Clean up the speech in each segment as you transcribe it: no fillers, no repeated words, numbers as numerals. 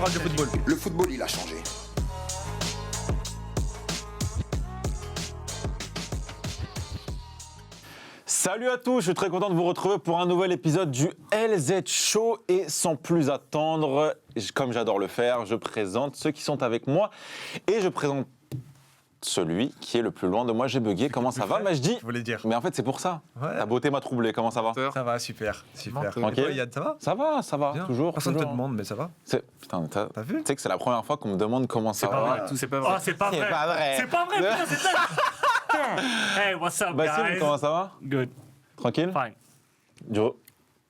parle du football. Le football, il a changé. Salut à tous, je suis très content de vous retrouver pour un nouvel épisode du LZ Show et sans plus attendre, comme j'adore le faire, je présente ceux qui sont avec moi et je présente celui qui est le plus loin de moi. J'ai bugué, comment ça va Majdi? Je voulais dire. Mais en fait c'est pour ça, Ouais. ta beauté m'a troublé, comment ça va? Ça va, super. Tranquille. Et toi, Yann, ça va? Ça va, Bien. toujours. Personne ne te toujours. demande, mais ça va. Putain, T'as vu? tu sais que c'est la première fois qu'on me demande comment ça pas va. vrai. C'est pas vrai. Oh, c'est pas C'est vrai. pas vrai. C'est pas vrai, putain, c'est ça. Putain. Hey, what's up, Basile, guys? comment ça va? Good. Tranquille? Fine. Joe?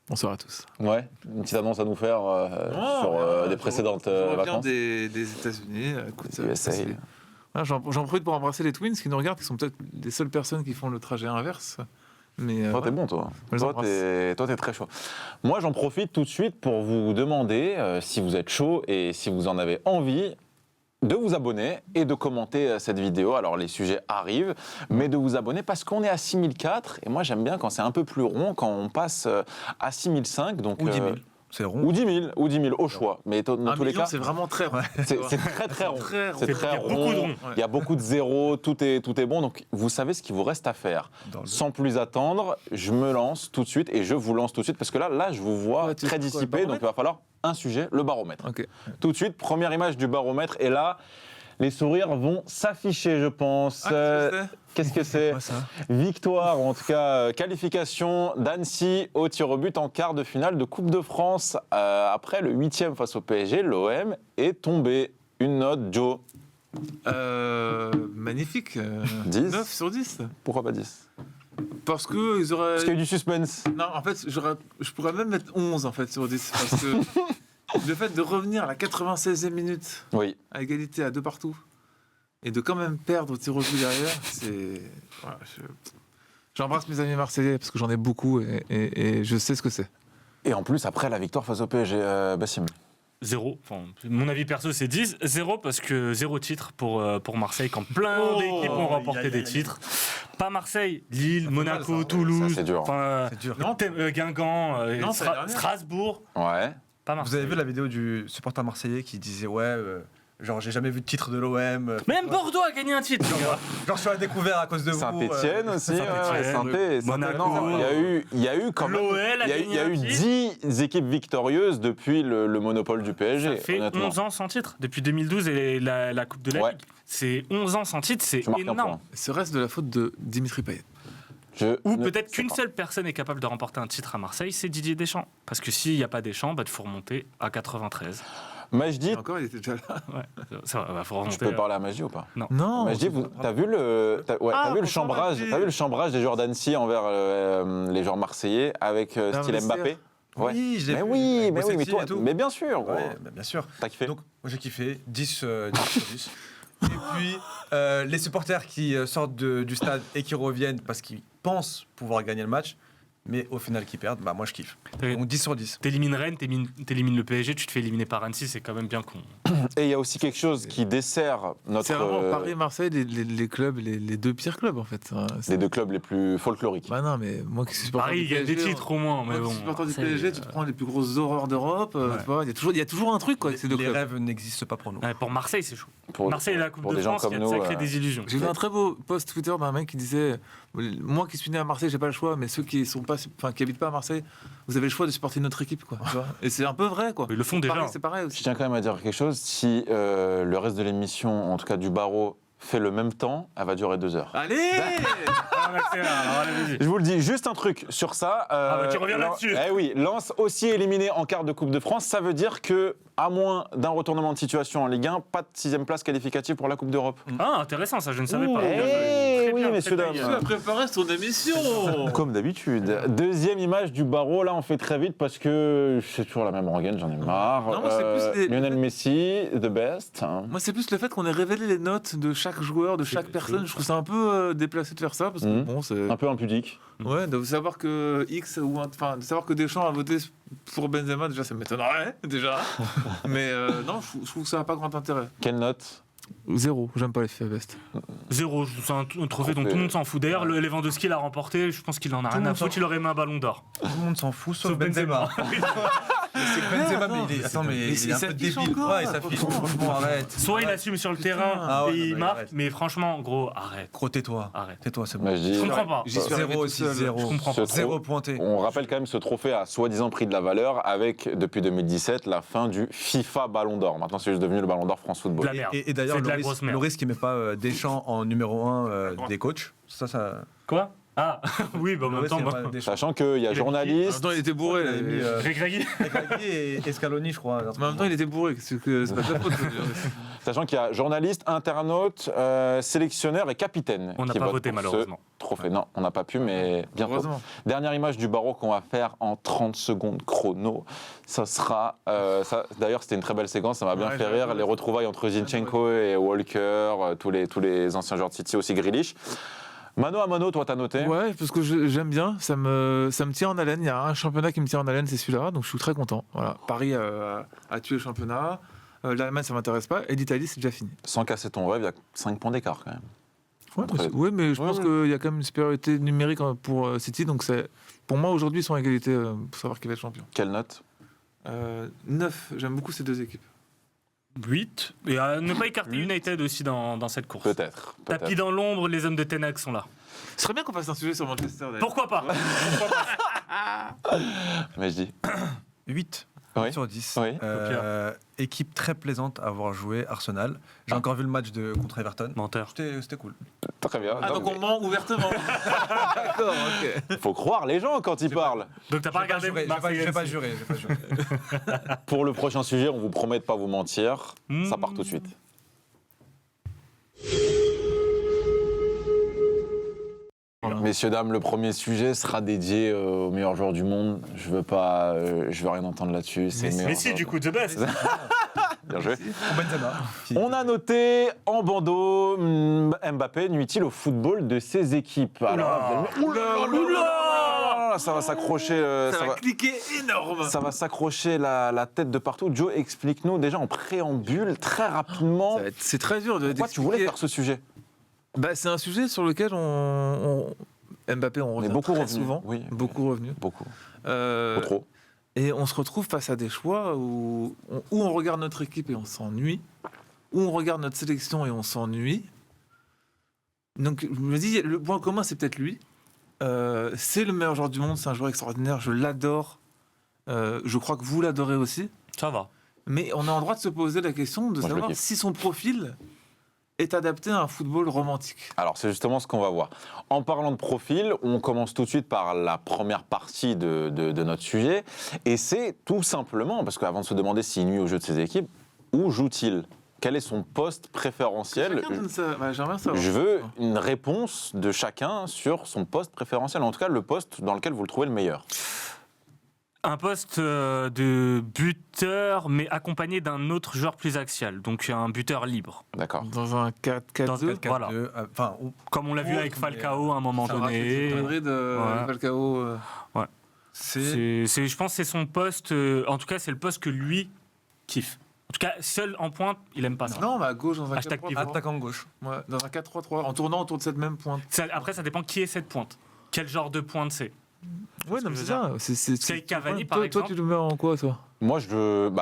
Bonsoir à tous. Ouais, une petite annonce à nous faire sur des précédentes je reviens vacances. des États-Unis. Écoute, USA. Voilà, j'en profite pour embrasser les Twins qui nous regardent, qui sont peut-être les seules personnes qui font le trajet inverse. Mais Toi, t'es bon, toi. Je les embrasse. Toi, t'es très chaud. Moi, j'en profite tout de suite pour vous demander, si vous êtes chaud et si vous en avez envie, de vous abonner et de commenter cette vidéo. Alors, les sujets arrivent, mais de vous abonner parce qu'on est à 6004. Et moi, j'aime bien quand c'est un peu plus rond, quand on passe à 6005. Donc, Ou 10 000. C'est rond. Ou 10 000, au choix. Mais dans un tous les million, cas, c'est vraiment très rond. c'est très très rond. Très rond. C'est très Il y a beaucoup de rond. ronds. Il y a beaucoup de zéros, tout est bon. Donc, vous savez ce qu'il vous reste à faire. Dans le- Sans plus attendre, je me lance tout de suite et je vous lance tout de suite parce que là, je vous vois Ouais, tu très fais quoi, le dissipé. Donc, baromètre il va falloir un sujet, le baromètre. Ok. Tout de suite, première image du baromètre. Et là, les sourires vont s'afficher, je pense. Qu'est-ce que c'est? Ouais, ça. Victoire, ou en tout cas qualification d'Annecy au tir au but en quart de finale de Coupe de France. Après le 8e face au PSG, l'OM est tombé. Une note, Joe. Magnifique. 10. 9 sur 10. Pourquoi pas 10? Parce que ils auraient. Parce qu'il y a eu du suspense. Non, en fait, je pourrais même mettre 11 en fait, sur 10. Parce que le fait de revenir à la 96e minute, Oui. à égalité à 2 partout, et de quand même perdre au tir au but derrière, c'est. Voilà, j'embrasse mes amis marseillais parce que j'en ai beaucoup et je sais ce que c'est. Et en plus, après la victoire face au PSG, Bassim. 0. Enfin, mon avis perso, c'est 10. 0 parce que 0 titre pour Marseille quand plein d'équipes ont remporté des titres. Pas Marseille, Lille, Monaco, mal, ça. Toulouse. Ça, c'est dur. Enfin, C'est dur. Guingamp, Non, c'est la dernière. Strasbourg. Ouais. Pas Vous Marseille. avez vu la vidéo du supporter marseillais qui disait ouais, genre j'ai jamais vu de titre de l'OM. Même Bordeaux a gagné un titre. les gars. Genre je suis à découvert à cause de vous. Saint-Étienne aussi. Saint-Étienne, Saint-Étienne. Monaco. Non, il y a eu quand même. L'OL a Il y gagné a un eu titre. 10 équipes victorieuses depuis le monopole du PSG. Ça fait honnêtement. 11 ans sans titre. Depuis 2012 et la Coupe de la Ouais. Ligue. C'est 11 ans sans titre, c'est Tu marques un énorme. point. Ce reste de la faute de Dimitri Payet. Ou Ne peut-être sais qu'une pas. seule personne est capable de remporter un titre à Marseille, c'est Didier Deschamps. Parce que s'il n'y a pas Deschamps, il faut remonter à 93. Majdi, Et encore, il était déjà là. Ouais, ça va, faut remonter. je peux parler à Majdi ou pas? Non. Majdi, t'as vu t'as vu le bonsoir, chambrage, Majdi. t'as vu le chambrage des joueurs d'Annecy envers les joueurs marseillais avec style mais Mbappé? Ouais. Oui, je l'ai Mais vu, oui, avec mais Bossetti toi, et tout. mais bien sûr. gros. Ouais, bah, bien sûr. T'as kiffé? Donc, moi j'ai kiffé, 10 sur 10. Et puis, les supporters qui sortent du stade et qui reviennent parce qu'ils pensent pouvoir gagner le match, mais au final qui perdent, bah moi je kiffe. Donc 10 sur 10. T'élimines Rennes, t'élimines le PSG, tu te fais éliminer par Annecy, c'est quand même bien con. Et il y a aussi quelque chose qui dessert notre C'est vraiment Paris et Marseille, les clubs, les deux pires clubs en fait. les deux clubs les plus folkloriques. Bah non, mais moi qui suis supporter Paris, du il gagne des PSG, titres au moins, mais Moi qui bon. suis supporter du c'est- PSG, tu te prends les plus grosses horreurs d'Europe. Ouais. Tu vois, il y a toujours un truc quoi avec ces deux Les clubs. rêves n'existent pas pour nous. Ouais, pour Marseille, c'est chaud. Pour- Marseille et la Coupe pour de des gens France, il y a de comme nous, sacrées désillusions. J'ai vu un très beau post Twitter d'un mec qui disait moi qui suis né à Marseille, j'ai pas le choix, mais ceux qui sont pas, enfin qui habitent pas à Marseille, vous avez le choix de supporter notre équipe quoi. Tu vois. Et c'est un peu vrai quoi. Ils le font déjà. Paris, c'est pareil Je aussi. tiens quand même à dire quelque chose. Si le reste de l'émission, en tout cas du barreau, fait le même temps, elle va durer 2 heures. Allez Ah, ouais, c'est rare, alors allez, vas-y. Je vous le dis, juste un truc sur ça. bah, tu reviens là-dessus. Eh oui, Lens aussi éliminé en quart de Coupe de France. Ça veut dire que, à moins d'un retournement de situation en Ligue 1, pas de 6e place qualificative pour la Coupe d'Europe. Ah, intéressant, ça, je ne savais pas. Eh Bien joué. Très oui, bien, messieurs, très dames. bien. Tu as préparé son émission. Comme d'habitude. Deuxième image du barreau. Là, on fait très vite parce que c'est toujours la même rengaine, j'en ai marre. Non, moi, c'est plus les- Lionel Messi, the best. hein. Moi, c'est plus le fait qu'on ait révélé les notes de chaque joueur, de chaque personne. Je trouve ça un peu déplacé de faire ça parce que Mhm. bon, c'est. Un peu impudique. Ouais, de savoir que enfin, de savoir que Deschamps a voté pour Benzema, déjà, ça m'étonnerait, déjà. Mais non, je trouve que ça n'a pas grand intérêt. Quelle note? 0, j'aime pas les FIFA Best. 0, c'est un trophée dont tout le monde s'en fout. D'ailleurs, le Lewandowski l'a remporté, je pense qu'il en a rien le à monde foutre, s'en il aurait aimé un ballon d'or. Tout le monde s'en fout sauf Sauf Benzema. Benzema, mais il est, attends, mais il est un peu s'affiche débile. encore, Ouais, il s'affiche. Franchement, arrête. Soit il assume sur le terrain Ah ouais, et non, il mais marque, arrête. mais franchement, gros, arrête. Gros, tais-toi. Arrête. Tais-toi, c'est bon. Bah, je dis- Je comprends pas. J'y suis arrivé 0 tout aussi, seul. 0. Je comprends Ce pas. tro- 0 pointé. On rappelle quand même ce trophée a soi-disant pris de la valeur avec, depuis 2017, la fin du FIFA Ballon d'Or. Maintenant, c'est juste devenu le Ballon d'Or France Football. De la merde. Et d'ailleurs, C'est de la grosse merde. Loris qui met pas Deschamps en numéro 1 des coachs. Ça. Quoi? Ah, oui, bah en même Loris, temps, il met bah, pas Deschamps. Sachant qu'il y a Il a journaliste. Attends, il était bourré. Il a mis Regragui. Regragui et Scaloni, je crois. Mais en même temps, il était bourré. C'est pas de sa faute. Sachant qu'il y a journaliste, internaute, sélectionneur et capitaine. On n'a qui pas votent voté, pour malheureusement. ce trophée. Non, on n'a pas pu, mais bientôt. Heureusement. Dernière image du barreau qu'on va faire en 30 secondes chrono. Ça sera. D'ailleurs, c'était une très belle séquence, ça m'a bien Ouais, fait j'ai rire. adoré Les ça. retrouvailles entre Zinchenko et Walker, tous les anciens joueurs de City, aussi Grealish. Mano à mano, toi, t'as noté? Ouais, parce que j'aime bien, ça me tient en haleine. Il y a un championnat qui me tient en haleine, c'est celui-là, donc je suis très content. Voilà. Paris a tué le championnat, l'Allemagne ça m'intéresse pas, et l'Italie c'est déjà fini. Sans casser ton rêve, il y a 5 points d'écart quand même. Ouais, Entre les deux. oui, mais je Ouais, pense ouais. qu'il y a quand même une supériorité numérique pour City, donc pour moi aujourd'hui ils sont à égalité pour savoir qui va être champion. Quelle note? 9, j'aime beaucoup ces deux équipes. 8. Et ne pas écarter United aussi dans cette course. Peut-être. Tapis dans l'ombre, les hommes de Tenac sont là. Ce serait bien qu'on fasse un sujet sur Manchester. d'ailleurs. Pourquoi pas? Mais je dis. 8 Oui. sur 10. Oui. Équipe très plaisante à avoir joué, Arsenal. J'ai encore vu le match contre Everton. Menteur. C'était cool. Très bien. Ah, Non, donc mais on ment ouvertement. D'accord, ok. faut croire les gens quand ils parlent. Donc t'as pas regardé Je vais Marseille pas jurer. Pour le prochain sujet, on vous promet de pas vous mentir. Ça part tout de suite. Messieurs, dames, le premier sujet sera dédié aux meilleurs joueurs du monde. Je veux rien entendre là-dessus. C'est les meilleurs Messi, joueurs du coup, The Best. Bien joué. Pour Benzema. On a noté en bandeau Mbappé nuit-il au football de ses équipes. Alors, oula, ça va s'accrocher. Ça va cliquer énorme. Ça va s'accrocher la tête de partout. Joe, explique-nous déjà en préambule, très rapidement, C'est très dur de pourquoi tu voulais d'expliquer. faire ce sujet. Bah, c'est un sujet sur lequel Mbappé, on On est revient beaucoup très revenu. souvent. Oui, Beaucoup revenu. beaucoup. Euh, Trop. Et on se retrouve face à des choix où on regarde notre équipe et on s'ennuie, où on regarde notre sélection et on s'ennuie. Donc je me dis, le point commun, c'est peut-être lui. C'est le meilleur joueur du monde, c'est un joueur extraordinaire, je l'adore. Je crois que vous l'adorez aussi. Ça va. Mais on a le droit de se poser la question de Moi, je le savoir kiffe. si son profil est adapté à un football romantique. Alors, c'est justement ce qu'on va voir. En parlant de profil, on commence tout de suite par la première partie de notre sujet. Et c'est tout simplement, parce qu'avant de se demander s'il nuit au jeu de ses équipes, où joue-t-il? Quel est son poste préférentiel? Chacun donne ça. Ouais, j'aimerais savoir. Je veux une réponse de chacun sur son poste préférentiel, en tout cas le poste dans lequel vous le trouvez le meilleur. Un poste de buteur, mais accompagné d'un autre joueur plus axial. Donc un buteur libre. D'accord. Dans un 4-4-2. Dans un 4-4-2. Voilà. Enfin, Comme on l'a vu avec Falcao à un moment Ça va, donné. Madrid, Ouais. Falcao. c'est Je pense que c'est son poste. En tout cas, c'est le poste que lui kiffe. En tout cas, seul en pointe, il aime pas ça. Non, mais à gauche, dans un Hashtag 4-3-3. pivot. attaquant gauche. Ouais, dans un 4-3-3, en tournant autour de cette même pointe. Après, ça dépend qui est cette pointe. Quel genre de pointe c'est. Ouais, non, mais c'est ça. C'est Cavani, par toi, exemple. Toi, tu le mets en quoi, toi? Moi,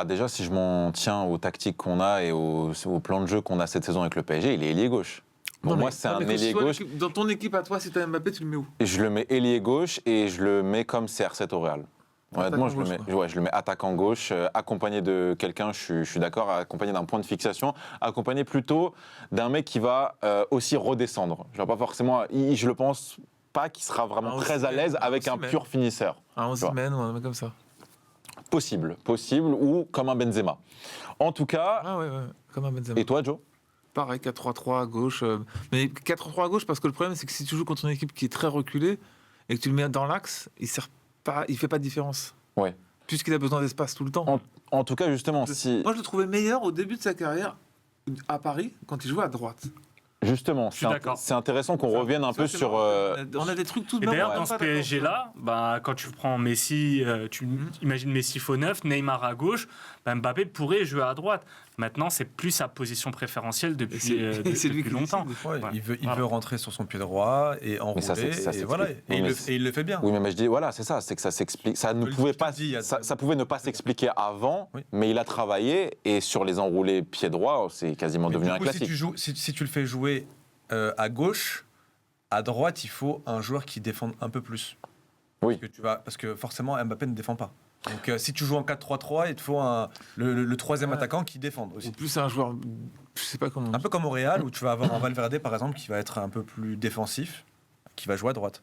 déjà, si je m'en tiens aux tactiques qu'on a et au plan de jeu qu'on a cette saison avec le PSG, il est ailier gauche. Pour moi, c'est un ailier gauche. Dans ton équipe à toi, si t'as Mbappé, tu le mets où? Et je le mets ailier gauche et je le mets comme CR7 au Real. Honnêtement, Attaquant je le mets attaquant gauche, accompagné de quelqu'un, je suis d'accord, accompagné d'un point de fixation, accompagné plutôt d'un mec qui va aussi redescendre. Je ne forcément, je le pense pas qu'il sera vraiment Un très à Osimhen, l'aise avec un un Osimhen. pur finisseur. Un Osimhen ou un mec comme ça. Possible, ou comme un Benzema. En tout cas, Ah ouais, comme un Benzema. et toi, Joe? Pareil, 4-3-3 à gauche. Mais 4-3-3 à gauche, parce que le problème, c'est que si tu joues contre une équipe qui est très reculée et que tu le mets dans l'axe, il fait pas de différence. Ouais. Puisqu'il a besoin d'espace tout le temps. En tout cas, justement, si... Moi, je le trouvais meilleur au début de sa carrière à Paris, quand il jouait à droite. Justement, suis d'accord. c'est intéressant qu'on revienne un peu sur... On a des trucs tout de Et même. d'ailleurs, on dans est ce pas d'accord. PSG-là, bah, quand tu prends Messi, imagines Messi faux neuf, Neymar à gauche, bah, Mbappé pourrait jouer à droite. Maintenant, c'est plus sa position préférentielle depuis, c'est lui depuis qui longtemps. décide. Ouais, Ouais. il Voilà. veut rentrer sur son pied droit et enrouler. ça Et voilà. s'explique. Et Oui, il le fait bien. Oui, mais je dis, voilà, c'est ça, c'est que ça s'explique. Ça ne pouvait pas, ça pouvait ne pas s'expliquer avant, Oui. mais il a travaillé et sur les enroulés pied droit, c'est quasiment Mais devenu du un coup, classique. si tu le fais jouer à gauche, à droite, il faut un joueur qui défende un peu plus. Oui. Parce que forcément, Mbappé ne défend pas. Donc si tu joues en 4-3-3, il te faut le troisième attaquant qui défende aussi. Ou plus un joueur, je sais pas comment. Un peu comme au Real, où tu vas avoir un Valverde, par exemple, qui va être un peu plus défensif, qui va jouer à droite.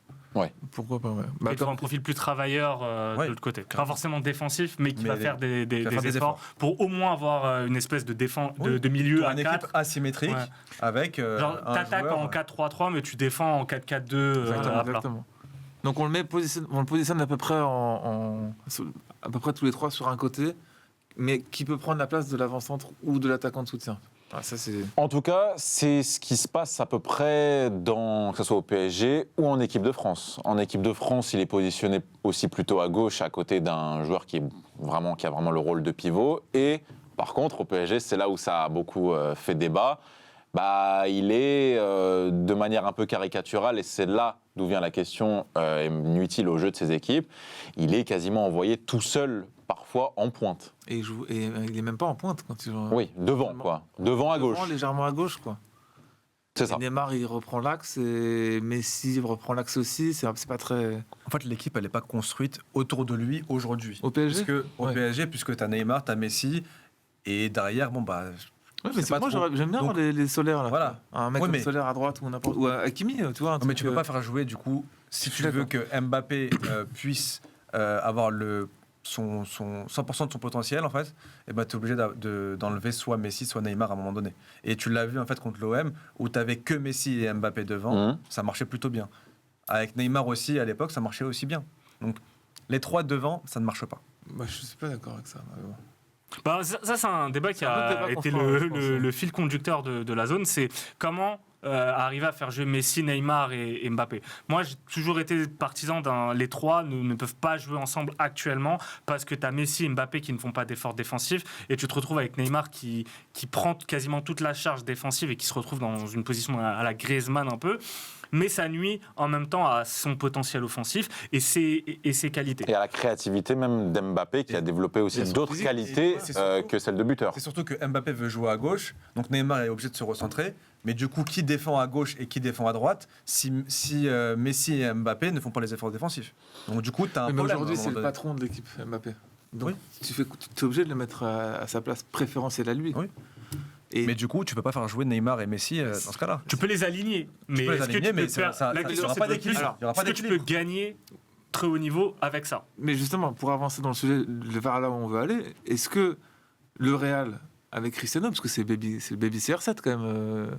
Pourquoi pas, ouais. Bah, il faut un profil plus travailleur de Ouais, l'autre côté. Pas carrément. forcément défensif, mais qui Mais va faire des faire des efforts pour au moins avoir une espèce de, Oui. de milieu Pour à une 4. équipe asymétrique, Ouais. avec Genre, un t'attaques joueur... en 4-3-3, mais tu défends en 4-4-2 à plat. Exactement. Donc on le positionne à peu près à peu près tous les trois sur un côté, mais qui peut prendre la place de l'avant-centre ou de l'attaquant de soutien. Ah, ça c'est. En tout cas, c'est ce qui se passe à peu près que ce soit au PSG ou en équipe de France. En équipe de France, il est positionné aussi plutôt à gauche, à côté d'un joueur qui a vraiment le rôle de pivot. Et par contre, au PSG, c'est là où ça a beaucoup fait débat. Bah, il est de manière un peu caricaturale, et c'est là d'où vient la question, nuit-il au jeu de ses équipes, il est quasiment envoyé tout seul, parfois en pointe. Et il est même pas en pointe quand il joue. Oui, devant, quoi. Devant à gauche. Légèrement à gauche, quoi. C'est ça. Et Neymar, il reprend l'axe, et Messi reprend l'axe aussi. C'est pas très. En fait, l'équipe, elle n'est pas construite autour de lui aujourd'hui. Au PSG. Au Ouais. PSG, puisque tu as Neymar, tu as Messi, et derrière, bon, bah... Ouais, mais c'est pas moi trop. j'aime bien Donc, les solaires là. voilà. Un mec Ouais, comme mais- Solaire à droite ou n'importe ou Hakimi, tu vois. Non, mais tu peux pas faire jouer, du coup, si Je suis tu veux d'accord. que Mbappé puisse avoir 100% de son potentiel, en fait, et ben, tu es obligé d'enlever soit Messi, soit Neymar à un moment donné. Et tu l'as vu, en fait, contre l'OM, où tu avais que Messi et Mbappé devant, Mhm. ça marchait plutôt bien. Avec Neymar aussi, à l'époque, ça marchait aussi bien. Donc, les trois devant, ça ne marche pas. Bah, je suis pas d'accord avec ça. Mais bon. Bah, ça, c'est un débat qui C'est un autre a débat qu'on été fera, je pense. le fil conducteur de la zone. C'est comment arriver à faire jouer Messi, Neymar et Mbappé. Moi, j'ai toujours été partisan les trois ne peuvent pas jouer ensemble actuellement parce que tu as Messi et Mbappé qui ne font pas d'efforts défensifs et tu te retrouves avec Neymar qui prend quasiment toute la charge défensive et qui se retrouve dans une position à la Griezmann un peu. Mais ça nuit en même temps à son potentiel offensif et ses qualités. Et à la créativité même d'Mbappé, qui a développé aussi et son d'autres physique, qualités et c'est surtout- que celle de buteur. C'est surtout que Mbappé veut jouer à gauche, donc Neymar est obligé de se recentrer. Mais du coup, qui défend à gauche et qui défend à droite si Messi et Mbappé ne font pas les efforts défensifs? Donc du coup, tu as un Mais problème. aujourd'hui, à un c'est le moment donné. patron de l'équipe, Mbappé. Donc, Oui. tu es obligé de le mettre à sa place préférentielle à lui. Oui. Et Mais du coup, tu peux pas faire jouer Neymar et Messi dans ce cas-là. Tu peux les aligner, mais peux les est-ce que aligner, tu peux mais faire ça- la il y question, aura c'est pas de d'équilibre. plus, Il y aura pas est-ce que tu peux d'équilibre. gagner très haut niveau avec ça? Mais justement, pour avancer dans le sujet, vers là où on veut aller, est-ce que le Real, avec Cristiano, parce que c'est le baby CR7 quand même,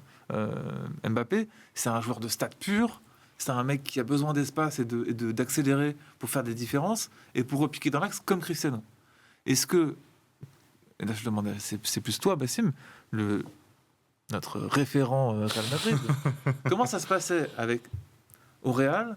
Mbappé, c'est un joueur de stade pur, c'est un mec qui a besoin d'espace et d'accélérer pour faire des différences et pour repiquer dans l'axe comme Cristiano. Est-ce que, et là je demande, c'est plus toi Bassim, notre référent Real Madrid, comment ça se passait au Real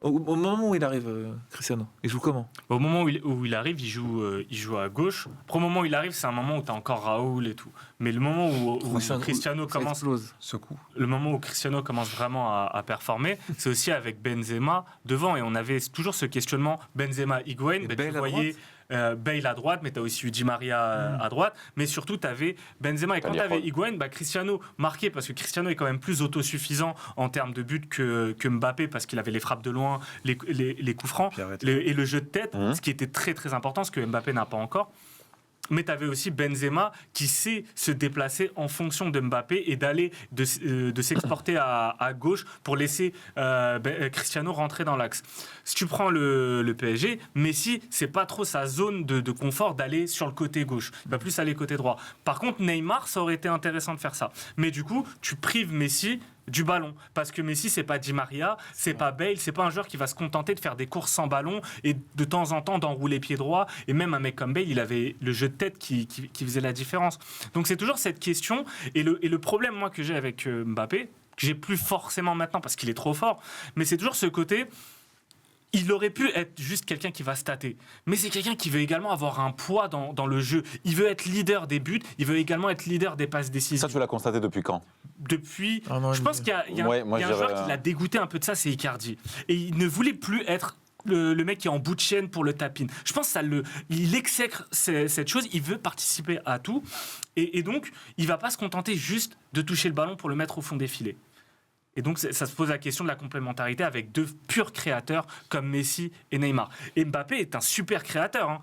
au moment où il arrive, Cristiano? Il joue comment? Au moment où il arrive, il joue à gauche. Au moment où il arrive, c'est un moment où tu as encore Raoul et tout. Mais le moment où Cristiano Ça commence, explose. Ce coup. le moment où Cristiano commence vraiment à performer, c'est aussi avec Benzema devant. Et on avait toujours ce questionnement Benzema-Higuaín. Et Ben, Bale tu à voyais Bale à droite, mais tu as aussi eu Di Maria à droite. Mais surtout, tu avais Benzema. Et quand tu C'est-à-dire avais Higuaín, Cristiano marquait, parce que Cristiano est quand même plus autosuffisant en termes de but que Mbappé, parce qu'il avait les frappes de loin, les coups francs. Puis arrête. Et le jeu de tête, Mhm. ce qui était très très important, ce que Mbappé n'a pas encore. Mais tu avais aussi Benzema qui sait se déplacer en fonction de Mbappé et d'aller de s'exporter à gauche pour laisser Cristiano rentrer dans l'axe. Si tu prends le PSG, Messi, c'est pas trop sa zone de confort d'aller sur le côté gauche. Il va plus aller côté droit. Par contre, Neymar, ça aurait été intéressant de faire ça. Mais du coup, tu prives Messi du ballon. Parce que Messi, c'est pas Di Maria, c'est pas Bale, c'est pas un joueur qui va se contenter de faire des courses sans ballon et de temps en temps d'enrouler pied droit. Et même un mec comme Bale, il avait le jeu de tête qui faisait la différence. Donc c'est toujours cette question. Et le problème, moi, que j'ai avec Mbappé, que j'ai plus forcément maintenant parce qu'il est trop fort, mais c'est toujours ce côté... Il aurait pu être juste quelqu'un qui va stater. Mais c'est quelqu'un qui veut également avoir un poids dans le jeu. Il veut être leader des buts, il veut également être leader des passes décisives. Ça, tu l'as constaté depuis quand? Depuis... Un an et je pense demi. qu'il y a, Ouais, moi, il y a un je joueur dirais- qui l'a dégoûté un peu de ça, c'est Icardi. Et il ne voulait plus être le mec qui est en bout de chaîne pour le tap-in. Je pense il exècre cette chose, il veut participer à tout. Et donc, il ne va pas se contenter juste de toucher le ballon pour le mettre au fond des filets. Et donc, ça se pose la question de la complémentarité avec deux purs créateurs comme Messi et Neymar. Et Mbappé est un super créateur. Hein.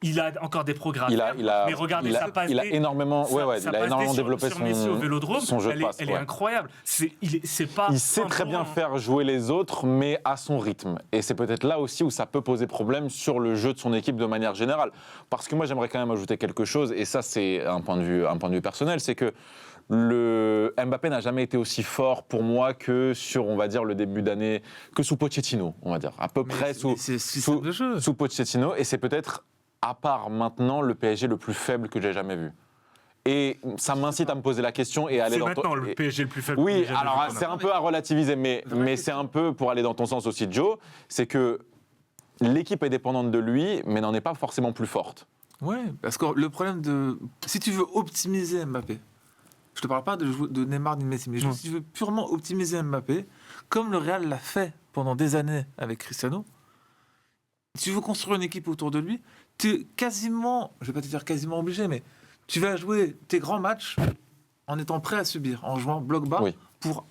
Il a encore des progrès à faire, mais regardez sa passe il a D, énormément, sa- ouais, ouais, sa il a passe énormément D sur- développé sur Messi au Vélodrome, son jeu de passe. elle est ouais. incroyable. C'est pas Il sait un très bien bon- faire jouer les autres, mais à son rythme. Et c'est peut-être là aussi où ça peut poser problème sur le jeu de son équipe de manière générale. Parce que moi, j'aimerais quand même ajouter quelque chose, et ça, c'est un point de vue personnel, c'est que le Mbappé n'a jamais été aussi fort pour moi que sur, on va dire, le début d'année, que sous Pochettino, on va dire. À peu près sous C'est système de jeu. Pochettino, et c'est peut-être, à part maintenant, le PSG le plus faible que j'ai jamais vu. Et ça m'incite à me poser la question et à aller C'est dans maintenant ton... le PSG le plus faible. Oui, que j'ai jamais alors vu, quand c'est même. un peu à relativiser, mais c'est un peu pour aller dans ton sens aussi, Joe, c'est que l'équipe est dépendante de lui, mais n'en est pas forcément plus forte. Ouais, parce que le problème de... Si tu veux optimiser Mbappé, je te parle pas de Neymar ni de Messi, mais Non. si tu veux purement optimiser Mbappé, comme le Real l'a fait pendant des années avec Cristiano, si tu veux construire une équipe autour de lui, tu es quasiment, je vais pas te dire quasiment obligé, mais tu vas jouer tes grands matchs en étant prêt à subir, en jouant bloc bas Oui. pour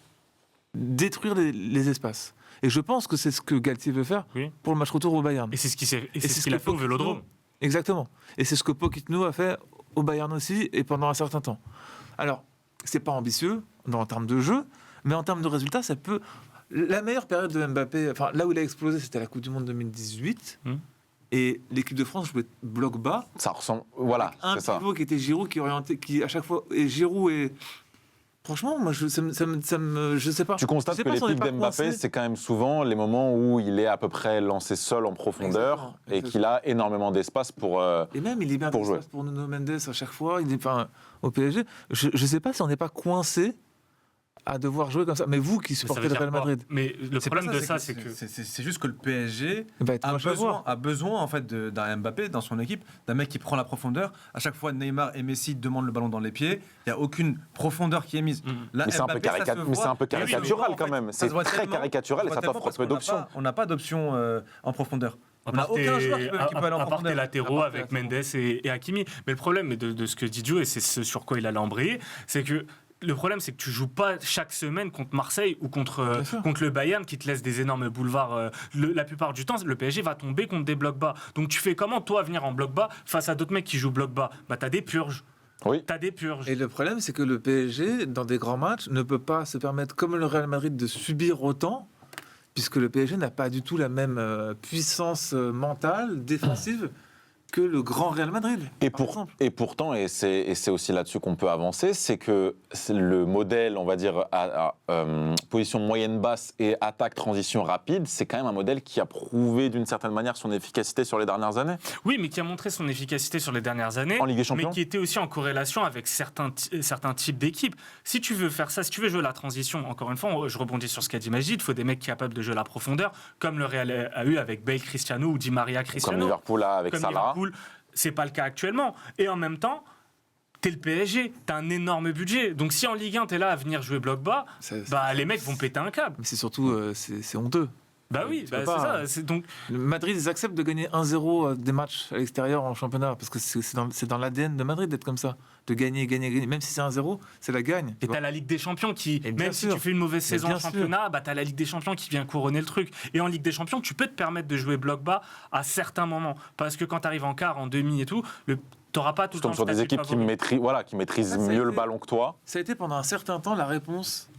détruire les espaces. Et je pense que c'est ce que Galtier veut faire Oui. pour le match retour au Bayern. Et c'est ce qu'il ce a que fait au Pochettino- Vélodrome. Exactement. Et c'est ce que Pochettino a fait au Bayern aussi et pendant un certain temps. Alors, c'est pas ambitieux en termes de jeu, mais en termes de résultats, ça peut. La meilleure période de Mbappé, enfin là où il a explosé, c'était la Coupe du Monde 2018. Et l'équipe de France jouait bloc bas. Ça ressemble... Voilà, Un c'est ça. pivot qui était Giroud, qui orientait, qui à chaque fois. Et Giroud est. Franchement, moi, je sais pas. Tu constates Je sais que pas les si on est pics pas d'Mbappé, coincé. c'est quand même souvent les moments où il est à peu près lancé seul en profondeur Exactement, et qu'il a énormément d'espace pour... Et même, il est bien pour jouer. pour Nuno Mendes à chaque fois. Il est pas au PSG. Je ne sais pas si on n'est pas coincé à devoir jouer comme ça. Mais vous qui Mais ça supportez veut le dire Real quoi Madrid, Mais le C'est problème pas de ça, c'est que. c'est juste que le PSG va être moche à voir. a besoin en fait d'un Mbappé dans son équipe, d'un mec qui prend la profondeur. À chaque fois, Neymar et Messi demandent le ballon dans les pieds. Il n'y a aucune profondeur qui est mise. Là, Mais c'est un peu Mbappé, ça se voit. caricatural En quand fait, même. ça C'est se voit très tellement- caricatural et ça ça se voit t'offre parce peu qu'on n'a d'options. pas- On n'a pas d'option en profondeur. À On n'a part aucun joueur qui peut aller en à part tes profondeur. latéraux À part avec tes latéraux. Mendes et Hakimi. Mais le problème de ce que dit Joe, et c'est ce sur quoi il allait embrayer, c'est que le problème, c'est que tu joues pas chaque semaine contre Marseille ou contre Bien sûr. le Bayern qui te laisse des énormes boulevards. La plupart du temps, le PSG va tomber contre des blocs bas. Donc tu fais comment, toi, venir en bloc bas face à d'autres mecs qui jouent bloc bas? Bah, t'as des purges. Oui. T'as des purges. Et le problème, c'est que le PSG, dans des grands matchs, ne peut pas se permettre, comme le Real Madrid, de subir autant, puisque le PSG n'a pas du tout la même puissance mentale, défensive, que le grand Real Madrid. par exemple. Et pourtant, et c'est aussi là-dessus qu'on peut avancer, c'est que c'est le modèle, on va dire, position moyenne-basse et attaque-transition rapide, c'est quand même un modèle qui a prouvé d'une certaine manière son efficacité sur les dernières années. Oui, mais qui a montré son efficacité sur les dernières années. En Ligue des Champions. Mais qui était aussi en corrélation avec certains types d'équipes. Si tu veux faire ça, si tu veux jouer la transition, encore une fois, je rebondis sur ce qu'a dit Majid, il faut des mecs capables de jouer la profondeur, comme le Real a eu avec Bale Cristiano ou Di Maria Comme Cristiano. Liverpool a avec Comme Salah. Liverpool, c'est pas le cas actuellement. Et en même temps, t'es le PSG, t'as un énorme budget. Donc si en Ligue 1, t'es là à venir jouer bloc bas, bah les mecs vont péter un câble. Mais c'est surtout, c'est honteux. Bah oui, Tu bah, peux c'est pas, ça. C'est donc Le Madrid, ils acceptent de gagner 1-0 des matchs à l'extérieur en championnat, parce que c'est dans l'ADN de Madrid d'être comme ça, de gagner. Même si c'est 1-0, c'est la gagne. tu et vois. t'as la Ligue des Champions qui, Et bien même si sûr. tu fais une mauvaise Mais saison en bien sûr. championnat, bah t'as la Ligue des Champions qui vient couronner le truc. Et en Ligue des Champions, tu peux te permettre de jouer bloc bas à certains moments, parce que quand t'arrives en quart, en demi et tout, t'auras pas tout Tu le temps tombes sur le des statut équipes qui favori. maîtrisent Ça, ça a mieux le été- ballon que toi. Ça a été pendant un certain temps la réponse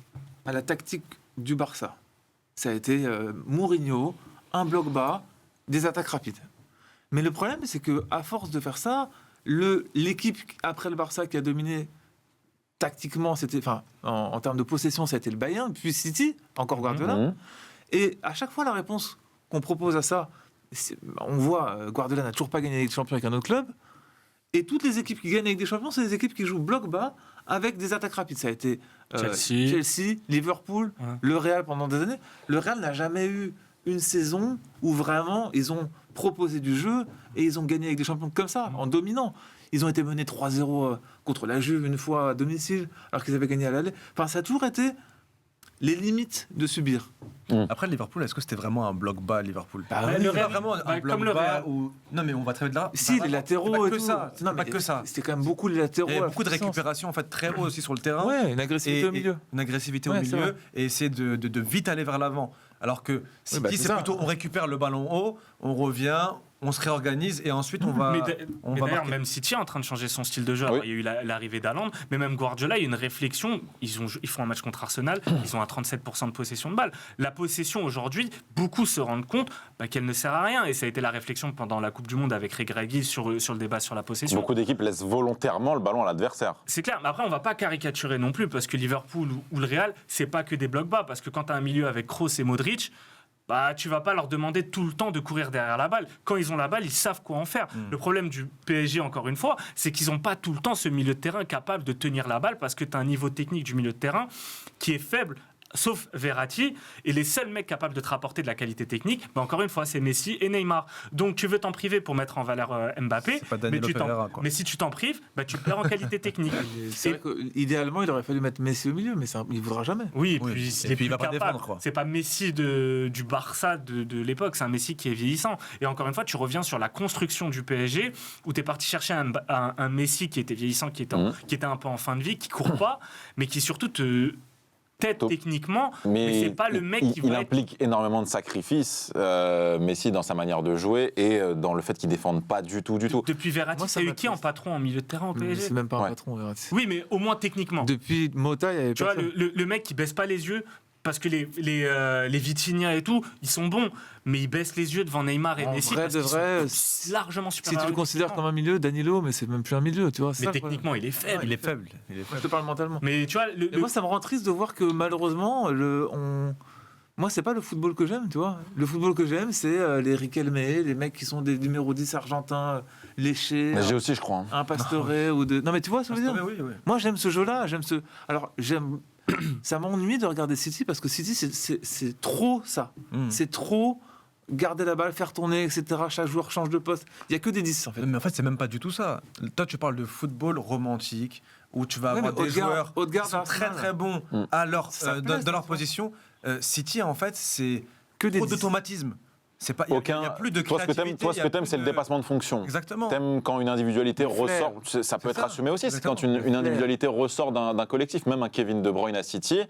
à la tactique du Barça. Ça a été Mourinho, un bloc bas, des attaques rapides. Mais le problème, c'est que à force de faire ça, l'équipe après le Barça qui a dominé tactiquement, c'était, enfin, en termes de possession, ça a été le Bayern, puis City, encore Guardiola. Mhm. Et à chaque fois, la réponse qu'on propose à ça, on voit, Guardiola n'a toujours pas gagné la Ligue des Champions avec un autre club. Et toutes les équipes qui gagnent avec des champions, c'est des équipes qui jouent bloc bas avec des attaques rapides. Ça a été Chelsea, Liverpool, le Real pendant des années. Le Real n'a jamais eu une saison où vraiment ils ont proposé du jeu et ils ont gagné avec des champions comme ça, en dominant. Ils ont été menés 3-0 contre la Juve une fois à domicile, alors qu'ils avaient gagné à l'aller. Enfin, ça a toujours été les limites de subir. Après, Liverpool, est-ce que c'était vraiment un bloc bas, Liverpool Bah Ouais, oui, le Pas Real, vraiment un bloc comme le bas Real. où... Non, mais on va très vite là. Si, Pas les vraiment. latéraux C'est pas et que tout. ça. Non, C'est pas mais que ça. C'était quand même beaucoup les latéraux. Il y a à beaucoup de puissance. récupération en fait très haut aussi sur le terrain. Ouais, une agressivité Et- au milieu. Une agressivité Ouais, au c'est milieu vrai. et essayer de vite aller vers l'avant. Alors que City, bah, c'est c'est ça. plutôt on récupère le ballon haut, on revient, on se réorganise et ensuite on va, Mais on mais va d'ailleurs, marquer. même City est en train de changer son style de jeu. Oui. Alors, il y a eu l'arrivée d'Haaland, mais même Guardiola, il y a une réflexion. Ils font un match contre Arsenal, ils ont un 37% de possession de balle. La possession aujourd'hui, beaucoup se rendent compte qu'elle ne sert à rien. Et ça a été la réflexion pendant la Coupe du Monde avec Regragui sur le débat sur la possession. Beaucoup d'équipes laissent volontairement le ballon à l'adversaire. C'est clair, mais après on va pas caricaturer non plus parce que Liverpool ou le Real, c'est pas que des blocs bas parce que quand tu as un milieu avec Kroos et Modric, bah tu vas pas leur demander tout le temps de courir derrière la balle. Quand ils ont la balle, ils savent quoi en faire. Le problème du PSG encore une fois, c'est qu'ils ont pas tout le temps ce milieu de terrain capable de tenir la balle parce que tu as un niveau technique du milieu de terrain qui est faible. Sauf Verratti, et les seuls mecs capables de te rapporter de la qualité technique, bah encore une fois, c'est Messi et Neymar. Donc tu veux t'en priver pour mettre en valeur Mbappé, C'est pas Danilo Pereira, quoi. mais si tu t'en prives, bah, tu perds en qualité technique. C'est vrai qu'idéalement, il aurait fallu mettre Messi au milieu, mais il ne voudra jamais. Oui, Oui. puis, Et il est puis il plus va pas capable. défendre, quoi. C'est pas Messi du Barça de l'époque, c'est un Messi qui est vieillissant. Et encore une fois, tu reviens sur la construction du PSG, où tu es parti chercher un Messi qui était vieillissant, qui était un peu en fin de vie, qui court pas, mais qui surtout te tête Top. techniquement, mais c'est pas le mec qui il va implique énormément de sacrifices, Messi, dans sa manière de jouer et dans le fait qu'il ne défende pas du tout. Depuis Verratti, Moi, ça t'as eu m'a qui en triste. patron en milieu de terrain au PSG? C'est même pas un Ouais. patron, Verratti. Oui, mais au moins techniquement. Depuis Mota, il y avait Tu vois, personne. le mec qui baisse pas les yeux, parce que les Vitinha et tout, ils sont bons, mais ils baissent les yeux devant Neymar et En Messi vrai parce de qu'ils vrai, sont largement Si supérieurs. tu le considères comme un milieu, Danilo, mais c'est même plus un milieu, tu vois. c'est Mais ça, le problème. techniquement, il est faible. Il est faible. Moi, je te parle mentalement. Mais tu vois, Et moi, ça me rend triste de voir que malheureusement, moi, c'est pas le football que j'aime, tu vois. Le football que j'aime, c'est les Riquelme, les mecs qui sont des numéros 10 argentins léchés, Mais j'ai aussi, je crois. Hein. un Pastore ou de. Non, mais tu vois ce que je veux dire. Oui, oui. Moi, j'aime ce jeu-là. Alors, j'aime. Ça m'ennuie de regarder City parce que City, c'est trop ça. C'est trop garder la balle, faire tourner, etc. Chaque joueur change de poste. Il y a que des 10 en fait. Mais en fait, c'est même pas du tout ça. Toi, tu parles de football romantique où tu vas Ouais, avoir mais des joueurs Odegaard qui sont très d'Arsenal. très bons à leur, C'est sa dans place, leur ça. position. City, en fait, c'est Que des trop 10. d'automatisme. C'est pas. Il y a plus de Toi, ce que créativité. t'aimes, il y a plus c'est le de- dépassement de fonction. Exactement. T'aimes quand une individualité Le flair. ressort, ça peut C'est être ça. assumé aussi, c'est Exactement. quand une individualité ressort d'un collectif, même un Kevin De Bruyne à City,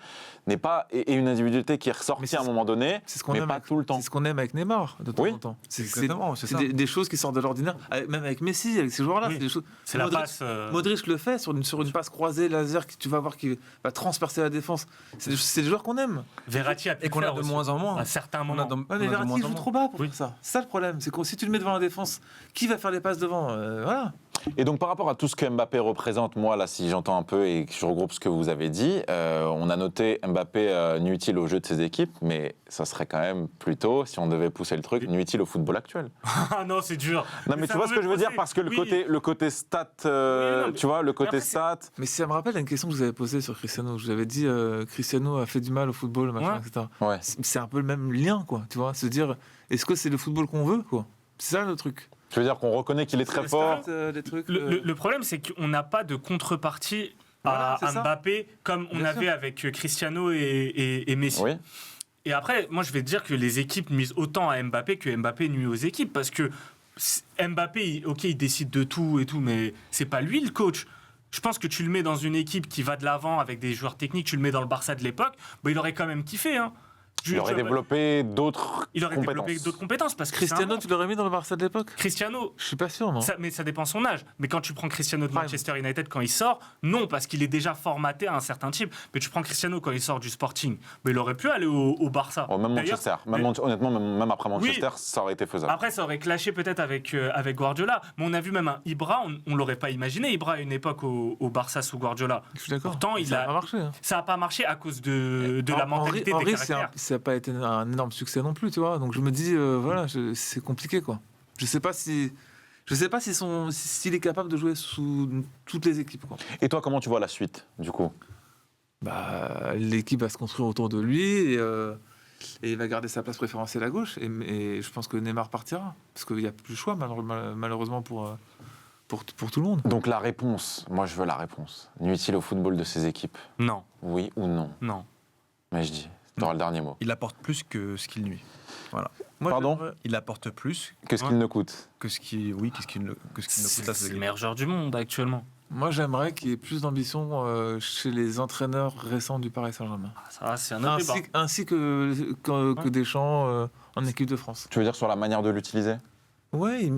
n'est pas, et une individualité qui est Mais ressortie c'est à un moment donné, C'est ce qu'on mais aime pas avec, tout le temps. C'est ce qu'on aime avec Neymar de temps Oui. en temps. Exactement, c'est ça. des choses qui sortent de l'ordinaire. Même avec Messi, avec ces joueurs-là, Oui. c'est des choses. C'est la Modric- passe. Modric le fait sur une passe croisée laser que tu vas voir qui va transpercer la défense. C'est des joueurs qu'on aime. Verratti a pu Et qu'on le a faire de aussi. moins en moins. À certains On a moments. de- Ouais, on a mais de Verratti moins il en joue moins. trop bas pour Oui. faire ça. C'est ça le problème. C'est que si tu le mets devant la défense, qui va faire les passes devant Voilà. Et donc par rapport à tout ce que Mbappé représente, moi là si j'entends un peu et que je regroupe ce que vous avez dit, on a noté Mbappé inutile au jeu de ses équipes, mais ça serait quand même plutôt, si on devait pousser le truc, inutile au football actuel. Ah non, c'est dur. Non mais c'est tu un vois ce que je veux mauvais dire, parce que procès. le côté stat, Oui, non, mais- tu vois, le côté après, c'est- stat, Mais ça me rappelle une question que vous avez posée sur Cristiano. Je vous avais dit Cristiano a fait du mal au football, machin, Ouais. etc. ouais. C'est un peu le même lien, quoi. Tu vois, se dire, est-ce que c'est le football qu'on veut, quoi. C'est ça le truc. Je veux dire qu'on reconnaît qu'il est très Les fort. stats, les trucs. Le problème, c'est qu'on n'a pas de contrepartie Voilà, à c'est ça. Mbappé comme on Bien avait sûr. avec Cristiano et Messi. Oui. Et après, moi, je vais te dire que les équipes nuisent autant à Mbappé que Mbappé nuit aux équipes parce que Mbappé, il décide de tout et tout, mais c'est pas lui le coach. Je pense que tu le mets dans une équipe qui va de l'avant avec des joueurs techniques, tu le mets dans le Barça de l'époque, bah, il aurait quand même kiffé. Hein. Il aurait développé d'autres Il aurait compétences. développé d'autres compétences parce que Cristiano, tu l'aurais mis dans le Barça de l'époque? Cristiano, Je suis pas sûr, non. mais ça dépend son âge. Mais quand tu prends Cristiano de Prime. Manchester United quand il sort, non, parce qu'il est déjà formaté à un certain type. Mais tu prends Cristiano quand il sort du Sporting, mais il aurait pu aller au Barça. Oh, même D'ailleurs, Manchester. mais- Honnêtement, même après Manchester, ça aurait été faisable. Après, ça aurait clashé peut-être avec Guardiola. Mais on a vu même un Ibra, on l'aurait pas imaginé, Ibra, à une époque au Barça sous Guardiola. Je suis d'accord. Pourtant, ça a pas marché. Hein. Ça n'a pas marché à cause de la mentalité Henry, des caractères. ça n'a pas été un énorme succès non plus, tu vois. Donc je me dis, voilà, c'est compliqué, quoi. Je sais pas s'il est capable de jouer sous toutes les équipes, quoi. Et toi, comment tu vois la suite, du coup? Bah, l'équipe va se construire autour de lui et il va garder sa place préférentielle à gauche. Et je pense que Neymar partira parce qu'il n'y a plus le choix, malheureusement pour tout le monde. Donc la réponse, moi je veux la réponse. Nuit-il au football de ces équipes? Non, Oui ou non? non. Mais je dis, tu auras le dernier mot. Il apporte plus que ce qu'il nuit. Moi, Pardon j'aimerais- Il apporte plus Qu'est-ce qu'il ne coûte? que ce qui, oui, qu'est-ce qu'il ne coûte à ses C'est le équipes. meilleur joueur du monde actuellement. Moi, j'aimerais qu'il y ait plus d'ambition chez les entraîneurs récents du Paris Saint-Germain. Ah, ça, c'est un autre débat. Ainsi que Deschamps en équipe de France. Tu veux dire sur la manière de l'utiliser? Ouais,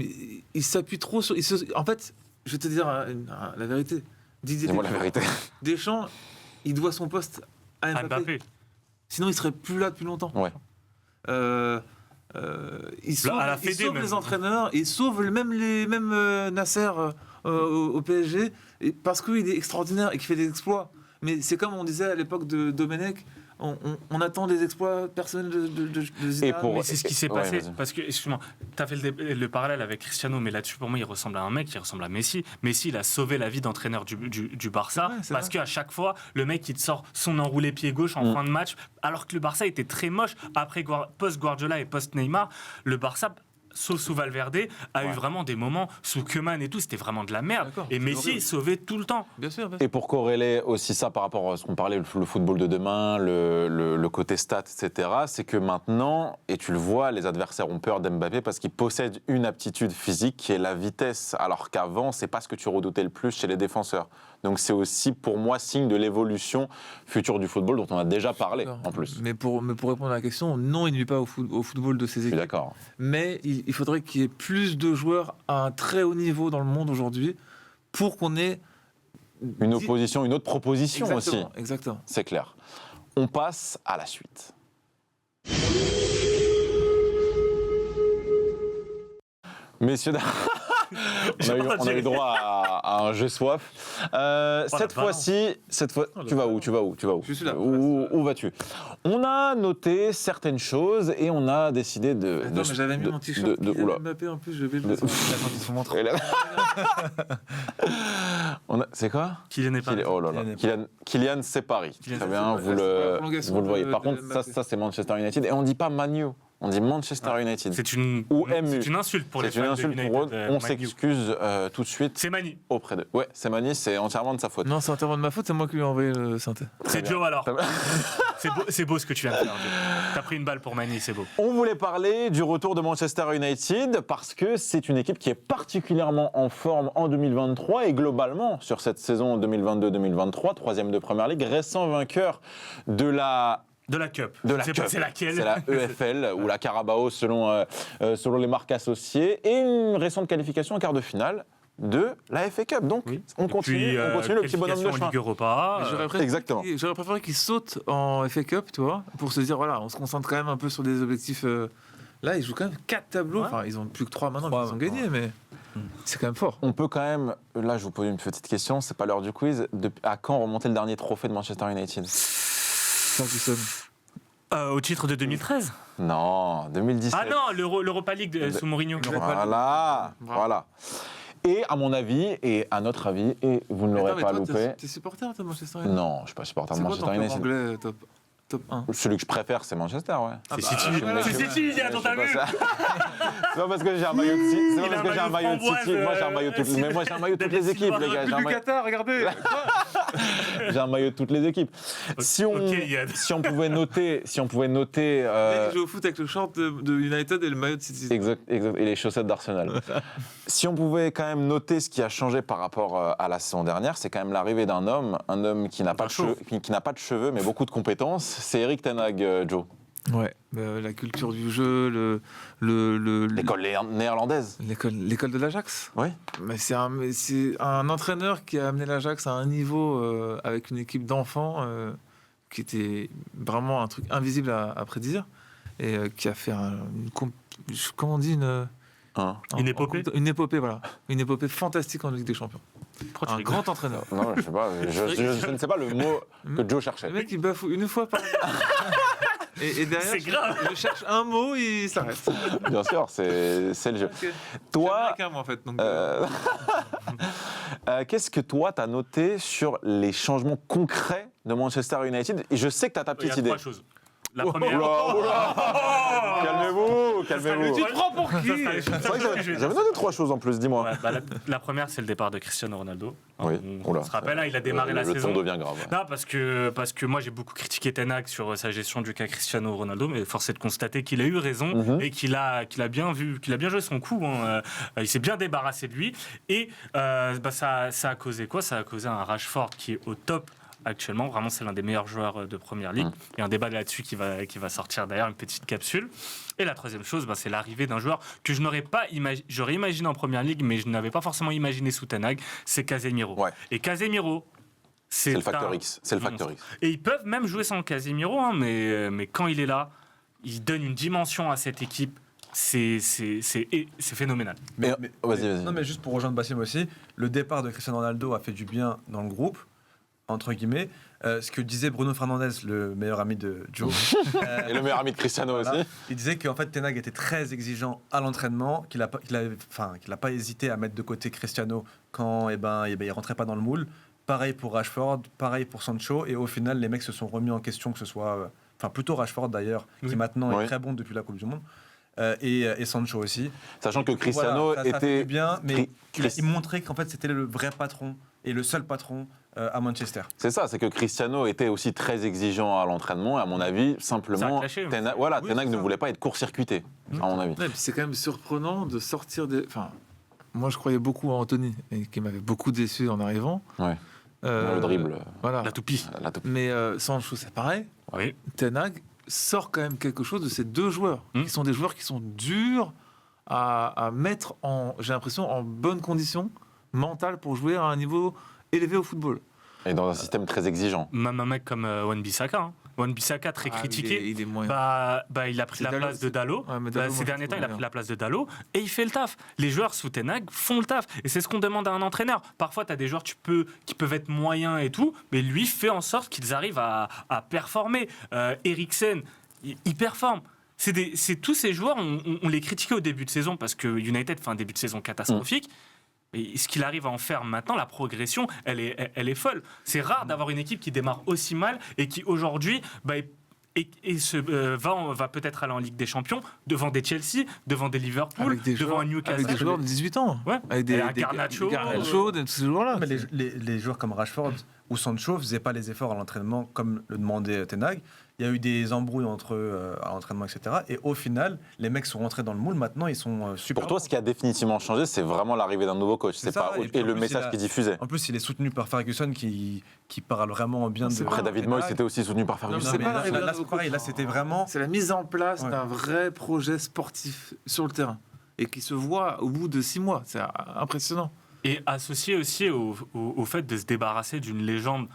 il s'appuie trop sur. En fait, je vais te dire la vérité. Didier Dis-moi la vérité. Deschamps, il doit son poste à Mbappé. Mbappé. Sinon, il serait plus là depuis longtemps. Ouais. Il sauve, à la il Fédé, sauve même. les entraîneurs, il sauve même Nasser au PSG parce qu'il est extraordinaire et qu'il fait des exploits. Mais c'est comme on disait à l'époque de Domenech, on attend des exploits personnels de Zidane. pour- Mais c'est ce qui s'est Ouais, passé. vas-y. Parce que, excuse-moi, tu as fait le parallèle avec Cristiano, mais là-dessus, pour moi, il ressemble à un mec qui ressemble à Messi. Messi, il a sauvé la vie d'entraîneur du Barça, Ouais, c'est parce vrai. qu'à chaque fois, le mec, il te sort son enroulé pied gauche en fin de match, alors que le Barça était très moche. Après, post-Guardiola et post-Neymar, le Barça, sauf sous Valverde, a eu vraiment des moments sous Koeman et tout, c'était vraiment de la merde. D'accord, Et c'est Messi horrible. sauvait tout le temps. Bien sûr. Et pour corréler aussi ça par rapport à ce qu'on parlait, le football de demain, le côté stats, etc., c'est que maintenant, et tu le vois, les adversaires ont peur d'Mbappé parce qu'il possède une aptitude physique qui est la vitesse, alors qu'avant, c'est pas ce que tu redoutais le plus chez les défenseurs. Donc c'est aussi pour moi signe de l'évolution future du football dont on a déjà parlé en plus. Mais pour répondre à la question, non, il ne nuit pas au football de ses Je suis équipes. d'accord. Mais il faudrait qu'il y ait plus de joueurs à un très haut niveau dans le monde aujourd'hui pour qu'on ait Une opposition, une autre proposition aussi. Exactement. C'est clair. On passe à la suite. Messieurs, dames, on a eu droit à un jeu soif. Cette fois-ci, tu vas où Je suis là. Où vas-tu? On a noté certaines choses et on a décidé de. Attends, mais j'avais mis mon t-shirt oula. Mbappé en plus, je vais le De- mettre. Et là- C'est quoi? Kylian est pas. Oh là là. Kylian Separi. Très bien, vous c'est la le prolongation voyez. de- Par de contre, Mbappé. ça c'est Manchester United. Et on dit pas Man U, on dit Manchester United. C'est une, Ou MU. c'est une insulte pour les C'est une fans insulte de United. pour eux. On Man U. s'excuse tout de suite C'est Mani. auprès d'eux. Ouais, c'est Mani, c'est entièrement de sa faute. Non, c'est entièrement de ma faute, c'est moi qui lui ai envoyé le synthé. C'est bien. Joe alors. Très bien. C'est beau ce que tu viens de faire. Joe. T'as pris une balle pour Mani, c'est beau. On voulait parler du retour de Manchester United parce que c'est une équipe qui est particulièrement en forme en 2023 et globalement sur cette saison 2022-2023, troisième de Première Ligue, récent vainqueur de la De la Cup. De Je la sais pas Cup. c'est laquelle. C'est la EFL ou la Carabao selon les marques associées et une récente qualification en quart de finale de la FA Cup. Donc on continue le petit bonhomme de qualification en chemin. Ligue Europa. Exactement. J'aurais préféré qu'il saute en FA Cup, tu vois, pour se dire, voilà, on se concentre quand même un peu sur des objectifs. Là, ils jouent quand même 4 tableaux. Ouais. Enfin, ils ont plus que 3 maintenant, Trois, ils ont gagné, mais c'est quand même fort. On peut quand même, là je vous pose une petite question, c'est pas l'heure du quiz, à quand remonter le dernier trophée de Manchester United? Ferguson. Au titre de 2013. Non, 2017. Ah non, l'Europa League sous Mourinho. Voilà. Et à mon avis, et à notre avis, et vous ne l'aurez Attends, mais pas toi, loupé. T'es supporter de Manchester United? Non, je ne suis pas supporter de C'est quoi ton Manchester club United. anglais top 1? Celui que je préfère, c'est Manchester, ouais. Ah C'est bah, City. voilà. C'est City, il y a dans ta vue. C'est pas parce que j'ai un maillot de City. C'est pas Il a parce que j'ai un maillot de City. framboise, Moi, j'ai un maillot de toutes. Mais moi, j'ai un maillot de toutes les équipes, les gars. J'ai un maillot- Qatar, regardez. J'ai un maillot de toutes les équipes. Si on, Ok, Yann. si on pouvait noter, Il joue au foot avec le short de United et le maillot de City. exact, et les chaussettes d'Arsenal. Si on pouvait quand même noter ce qui a changé par rapport à la saison dernière, c'est quand même l'arrivée d'un homme, qui n'a pas de cheveux, qui n'a pas de cheveux, mais beaucoup de compétences. C'est Eric Ten Hag, Joe. Ouais, la culture du jeu, L'école néerlandaise. l'école de l'Ajax. Oui. Mais c'est un entraîneur qui a amené l'Ajax à un niveau avec une équipe d'enfants qui était vraiment un truc invisible à prédire et qui a fait comment on dit Une épopée. Une épopée, voilà. Une épopée fantastique en Ligue des Champions. Pourquoi tu Un rigoles grand entraîneur. Non, je sais pas. Je ne sais pas le mot que Joe cherchait. Le mec, il bafoue une fois par et derrière, C'est grave. je cherche un mot, il s'arrête. Bien sûr, c'est le jeu. Ok. Toi, Américain, moi, en fait. Donc, qu'est-ce que toi, tu as noté sur les changements concrets de Manchester United? Et je sais que tu as ta Il y petite a idée. 3 choses. La première. Calmez-vous. tu te prends pour qui C'est vrai que j'avais noté 3 choses en plus, dis-moi. Ouais, bah, la première, c'est le départ de Cristiano Ronaldo. Oui. On Oula. se rappelle, hein, il a démarré la Le saison. ton devient grave. Non, parce que moi j'ai beaucoup critiqué Ten Hag sur sa gestion du cas Cristiano Ronaldo, mais force est de constater qu'il a eu raison et qu'il a bien joué son coup. Hein. Il s'est bien débarrassé de lui et ça a causé quoi? Ça a causé un Rashford qui est au top actuellement. Vraiment, c'est l'un des meilleurs joueurs de Première Ligue. Il y a un débat là-dessus qui va sortir d'ailleurs, une petite capsule. Et la troisième chose, c'est l'arrivée d'un joueur que je n'aurais pas j'aurais imaginé en Première Ligue, mais je n'avais pas forcément imaginé sous Ten Hag, c'est Casemiro. Ouais. Et Casemiro, C'est le facteur X. C'est le facteur X. et ils peuvent même jouer sans Casemiro, hein, mais quand il est là, il donne une dimension à cette équipe. C'est phénoménal. Vas-y. Non, mais juste pour rejoindre Bassim aussi, le départ de Cristiano Ronaldo a fait du bien dans le groupe, entre guillemets. Ce que disait Bruno Fernandes, le meilleur ami de Joe. Et le meilleur ami de Cristiano Voilà. aussi. Il disait qu'en fait Ten Hag était très exigeant à l'entraînement, qu'il n'a pas hésité à mettre de côté Cristiano quand il rentrait pas dans le moule. Pareil pour Rashford, pareil pour Sancho, et au final les mecs se sont remis en question, que ce soit, plutôt Rashford d'ailleurs, qui maintenant est très bon depuis la Coupe du Monde, et Sancho aussi. Sachant que Cristiano Voilà, ça fait était du bien, mais Chris- il montrait qu'en fait c'était le vrai patron et le seul patron à Manchester. C'est ça, c'est que Cristiano était aussi très exigeant à l'entraînement. Et à mon avis, Ça simplement, a clashé, Ten Hag Oui, ne c'est ça. voulait pas être court-circuité, à mon avis. ouais, puis c'est quand même surprenant de sortir des. Enfin, moi, je croyais beaucoup à Anthony, et qui m'avait beaucoup déçu en arrivant. Ouais. Le dribble, Voilà. La toupie. la taupe. Mais Sancho, c'est pareil. Oui. Ten Hag sort quand même quelque chose de ces deux joueurs, qui sont des joueurs qui sont durs à mettre j'ai l'impression, en bonne condition mentale pour jouer à un niveau élevé au football. Et dans un système très exigeant. Même un mec comme Wan-Bissaka. Hein. Wan-Bissaka, très critiqué. Il est moyen. Il a pris C'est la Dalot, place de Dalot. Ouais, mais Dalot, Ces moi, derniers je temps, trouve il a bien. pris la place de Dalot et il fait le taf. Les joueurs sous Ten Hag font le taf. Et c'est ce qu'on demande à un entraîneur. Parfois, tu as des joueurs qui peuvent être moyens et tout, mais lui fait en sorte qu'ils arrivent à performer. Eriksen, il performe. C'est tous ces joueurs, on les critiquait au début de saison parce que United fait un début de saison catastrophique. Et ce qu'il arrive à en faire maintenant, la progression, elle est folle. C'est rare d'avoir une équipe qui démarre aussi mal et qui aujourd'hui va peut-être aller en Ligue des Champions devant des Chelsea, devant des Liverpool, Avec des devant joueurs, un Newcastle. avec des joueurs de 18 ans. Ouais. Avec Et un Garnacho. tous ces joueurs-là. Mais les joueurs comme Rashford ou Sancho faisaient pas les efforts à l'entraînement comme le demandait Ten Hag. Il y a eu des embrouilles entre eux à l'entraînement, etc. Et au final, les mecs sont rentrés dans le moule. Maintenant, ils sont super. Pour toi, ce qui a définitivement changé, c'est vraiment l'arrivée d'un nouveau coach. C'est C'est ça, pas et puis en le plus, message qu'il diffusait. En plus, il est soutenu par Ferguson qui parle vraiment bien de. Après, David Moyes était aussi soutenu par Non, Ferguson. c'est mais pas là, l'arrivée d'un là, nouveau c'est pareil. Là, coach. c'était vraiment. C'est la mise en place Ouais. d'un vrai projet sportif sur le terrain et qui se voit au bout de 6 mois. C'est impressionnant. Et associé aussi au fait de se débarrasser d'une légende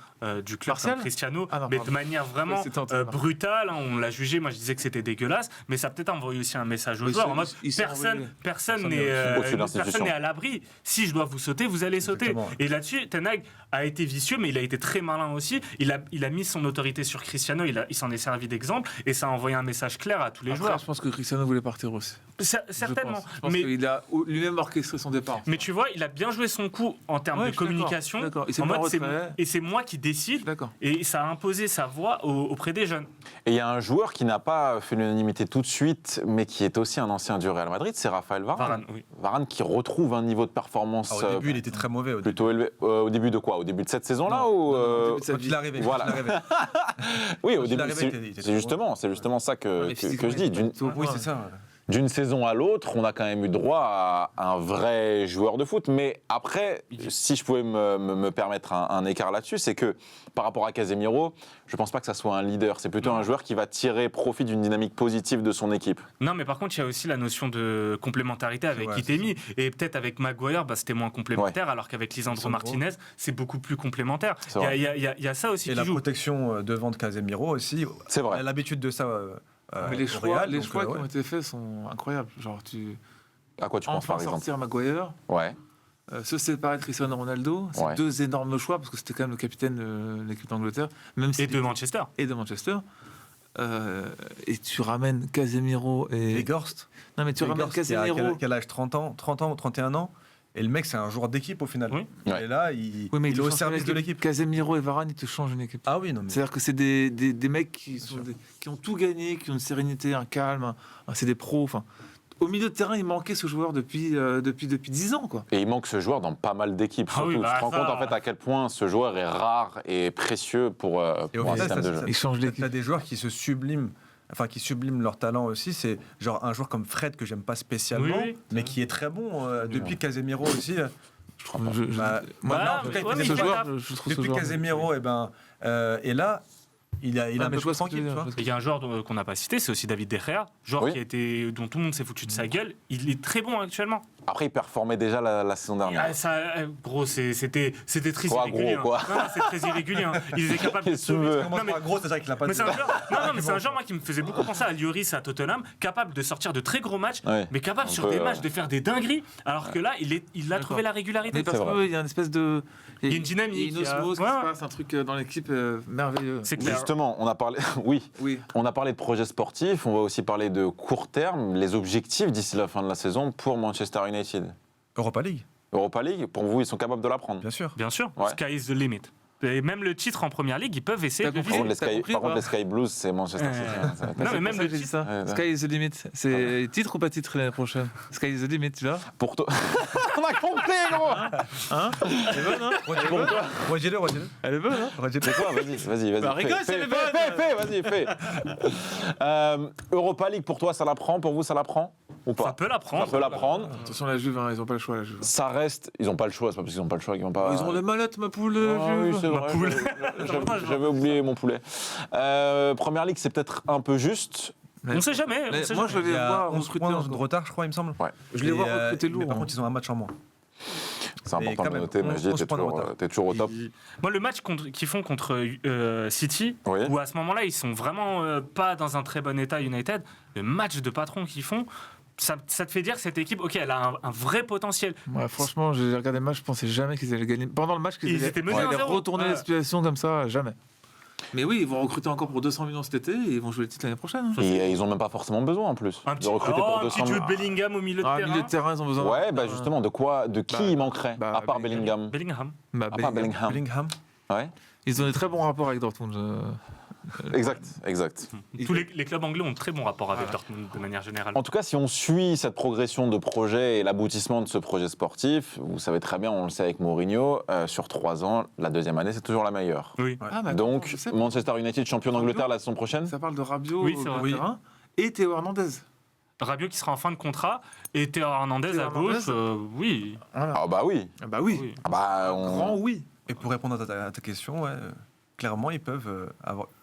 du club Partielle comme Cristiano, Ah non, mais pardon. de manière vraiment Ouais, c'était en brutale. Hein, on l'a jugé, moi je disais que c'était dégueulasse, mais ça a peut-être envoyé aussi un message aux Oui, joueurs ils en mode sont- ils sont envoyés. personne Au-dessus de l'institution. personne n'est à l'abri. Si je dois vous sauter, vous allez sauter. Exactement. Et là-dessus, Ten Hag a été vicieux, mais il a été très malin aussi. Il a mis son autorité sur Cristiano, il s'en est servi d'exemple, et ça a envoyé un message clair à tous les Après, joueurs. je pense que Cristiano voulait partir aussi. Certainement. Je pense Mais qu'il a lui-même orchestré son départ. mais tu vois, il a bien joué son coup en termes Ouais, de je suis communication. d'accord. Il s'est En pas mode, retrait. c'est moi qui décide. D'accord. Et ça a imposé sa voix auprès des jeunes. Et il y a un joueur qui n'a pas fait l'unanimité tout de suite, mais qui est aussi un ancien du Real Madrid, c'est Raphaël Varane. Varane, oui. Varane qui retrouve un niveau de performance Alors, au début, il était très mauvais. Au début. plutôt élevé. Au début de quoi? Au début de cette saison-là Non, ou Au début de sa vie. Quand il est arrivé. Voilà. quand il est arrivé. Oui, au Quand il début. arrivait, il était C'est justement ça Ouais, mais que physiquement, je dis. il était tout au Oui, point. c'est ça. d'une saison à l'autre, on a quand même eu droit à un vrai joueur de foot. Mais après, si je pouvais me permettre un écart là-dessus, c'est que par rapport à Casemiro, je ne pense pas que ça soit un leader. C'est plutôt un joueur qui va tirer profit d'une dynamique positive de son équipe. Non, mais par contre, il y a aussi la notion de complémentarité avec Kitemi. Et peut-être avec Maguire, c'était moins complémentaire, alors qu'avec Lisandro Martinez, c'est beaucoup plus complémentaire. Il y a ça aussi et qui la joue. protection devant de Casemiro aussi. C'est vrai. On a l'habitude de ça. Mais les au choix, Real, les donc, choix qui ouais. ont été faits sont incroyables. Genre, À quoi tu penses, par exemple? sortir Maguire, Ouais. se séparer de Cristiano Ronaldo, c'est Ouais. 2 énormes choix, parce que c'était quand même le capitaine de l'équipe d'Angleterre. Même Et de Manchester. Et de Manchester. Et tu ramènes Casemiro et... Weghorst. Non, mais tu ramènes Casemiro... Quel âge 30 ans ou 31 ans. Et le mec, c'est un joueur d'équipe au final. Oui. Ouais. Et là, il Oui, mais est te au change service de l'équipe. Casemiro et Varane, ils te changent une équipe. Ah oui, non mais. C'est-à-dire que c'est des mecs qui ont tout gagné, qui ont une sérénité, un calme. C'est des pros. Enfin, au milieu de terrain, il manquait ce joueur depuis 10 ans, quoi. Et il manque ce joueur dans pas mal d'équipes. Ah oui, Surtout. bah Tu te rends ça- compte en fait à quel point ce joueur est rare et précieux pour Et au un final, système de jeu. Il change d'équipe. T'as des joueurs qui se subliment. Enfin, qui subliment leur talent aussi. C'est genre un joueur comme Fred que j'aime pas spécialement, Oui, oui. mais qui est très bon depuis Casemiro aussi. Bah, Bah, en tout cas, ouais, mais ce il fait joueur, taf. je trouve ce depuis joueur... Casemiro, et là, il a un mais peu je vois ce que tu tranquille, veux tu dire, vois. Il y a un joueur qu'on n'a pas cité, c'est aussi David De Gea, joueur Oui. dont tout le monde s'est foutu de sa gueule. Il est très bon actuellement. Après, il performait déjà la saison dernière. Ah, ça, gros, c'était très Quoi, irrégulier. gros, quoi Non, c'est très irrégulier. Il est capable de Qu'est-ce que tu sauver. veux Comment Non, mais- c'est gros, c'est-à-dire qu'il a pas Mais de. c'est un joueur, non, mais c'est un joueur moi, qui me faisait beaucoup penser à Lloris à Tottenham, capable de sortir de très gros matchs, Ouais. mais capable Un sur peu, des matchs de faire des dingueries, alors que là, il a trouvé la régularité. Mais parce C'est vrai. qu'il y a une espèce de... Il y a une dynamique, Il y a une il y a- osmose qui ouais, se ouais. passe, un truc dans l'équipe merveilleux. C'est clair. Justement, on a parlé, oui, Oui. on a parlé de projets sportifs, on va aussi parler de court terme, les objectifs d'ici la fin de la saison pour Manchester United. Europa League, Europa League, pour vous, ils sont capables de la prendre. bien sûr. Bien sûr, Ouais. Sky is the limit. Et même le titre en première ligue, ils peuvent essayer T'as de compris viser. Par contre, T'as compris, par contre, pas les Sky Blues, c'est Manchester City. Non, mais C'est même pour ça le que j'ai dit titre. ça. Ouais, Sky is the limit. C'est titre ou pas titre l'année prochaine? Sky is the limit, tu vois? Pour toi. On a compris, gros. Hein? Elle est bonne, hein? Redis-le. Elle est bonne, hein? C'est quoi? Vas-y. Bah, rigole, Fais, c'est les fais, vas-y, fais. Europa League, pour toi, ça la prend? Pour vous, ça la prend? Ou Ça pas? peut la prendre. Ça peut la prendre. Attention, la Juve, hein, ils ont pas le choix, la Juve. Ça reste. Ils n'ont pas le choix, c'est pas parce qu'ils n'ont pas le choix qu'ils vont pas. Ils ont les mallettes, ma poule, Ah oui, Juve. c'est Ma vrai. poule. J'avais oublié mon poulet. Première ligue, c'est peut-être un peu juste. On ne sait jamais. on Mais sait moi, jamais. je Il les y a vois 11 recruter points de encore. retard, je crois, il me semble. Ouais, Je les vois recruter Mais lourd. par hein. contre, ils ont un match en moins. c'est important Mais de quand le même, noter. Mais je dis, 11 points de retard. t'es toujours au top. Moi, le match qu'ils font contre City, Oui. où à ce moment-là, ils sont vraiment pas dans un très bon état, United, le match de patron qu'ils font, ça te fait dire que cette équipe, ok, elle a un vrai potentiel. Ouais, franchement, j'ai regardé le match, je pensais jamais qu'ils allaient gagner. Pendant le match, qu'ils Ils étaient menés allaient 1-0. retourner Ouais. la situation comme ça, jamais. Mais oui, ils vont recruter encore pour 200 millions cet été et ils vont jouer le titre l'année prochaine. hein. Et ils ont même pas forcément besoin en plus Un de petit, recruter pour un 200 petit jeu de Bellingham au milieu de Ah, terrain. milieu de terrain, ils ont besoin. Ouais, bah justement, de qui Bah, il manquerait bah, à part Bellingham. Bellingham. Bah, À part Bellingham. Bellingham. Bellingham. Ouais, Ils ont des très bons rapports avec Dortmund. exact. Tous les clubs anglais ont de très bons rapports avec Dortmund de manière générale. En tout cas, si on suit cette progression de projet et l'aboutissement de ce projet sportif, vous savez très bien, on le sait avec Mourinho, sur 3 ans, la deuxième année, c'est toujours la meilleure. Oui. Ah, mais Donc, attends, je sais, Manchester United champion d'Angleterre la saison prochaine. ça parle de Rabiot Oui, au c'est vrai. milieu de terrain et Théo Hernandez. Rabiot qui sera en fin de contrat et Théo Hernandez Théo à gauche, Hernandez. oui. Voilà. Ah bah oui. Ah bah oui. Oui. Ah bah, Grand oui. Et pour répondre à ta question, ouais, clairement, ils peuvent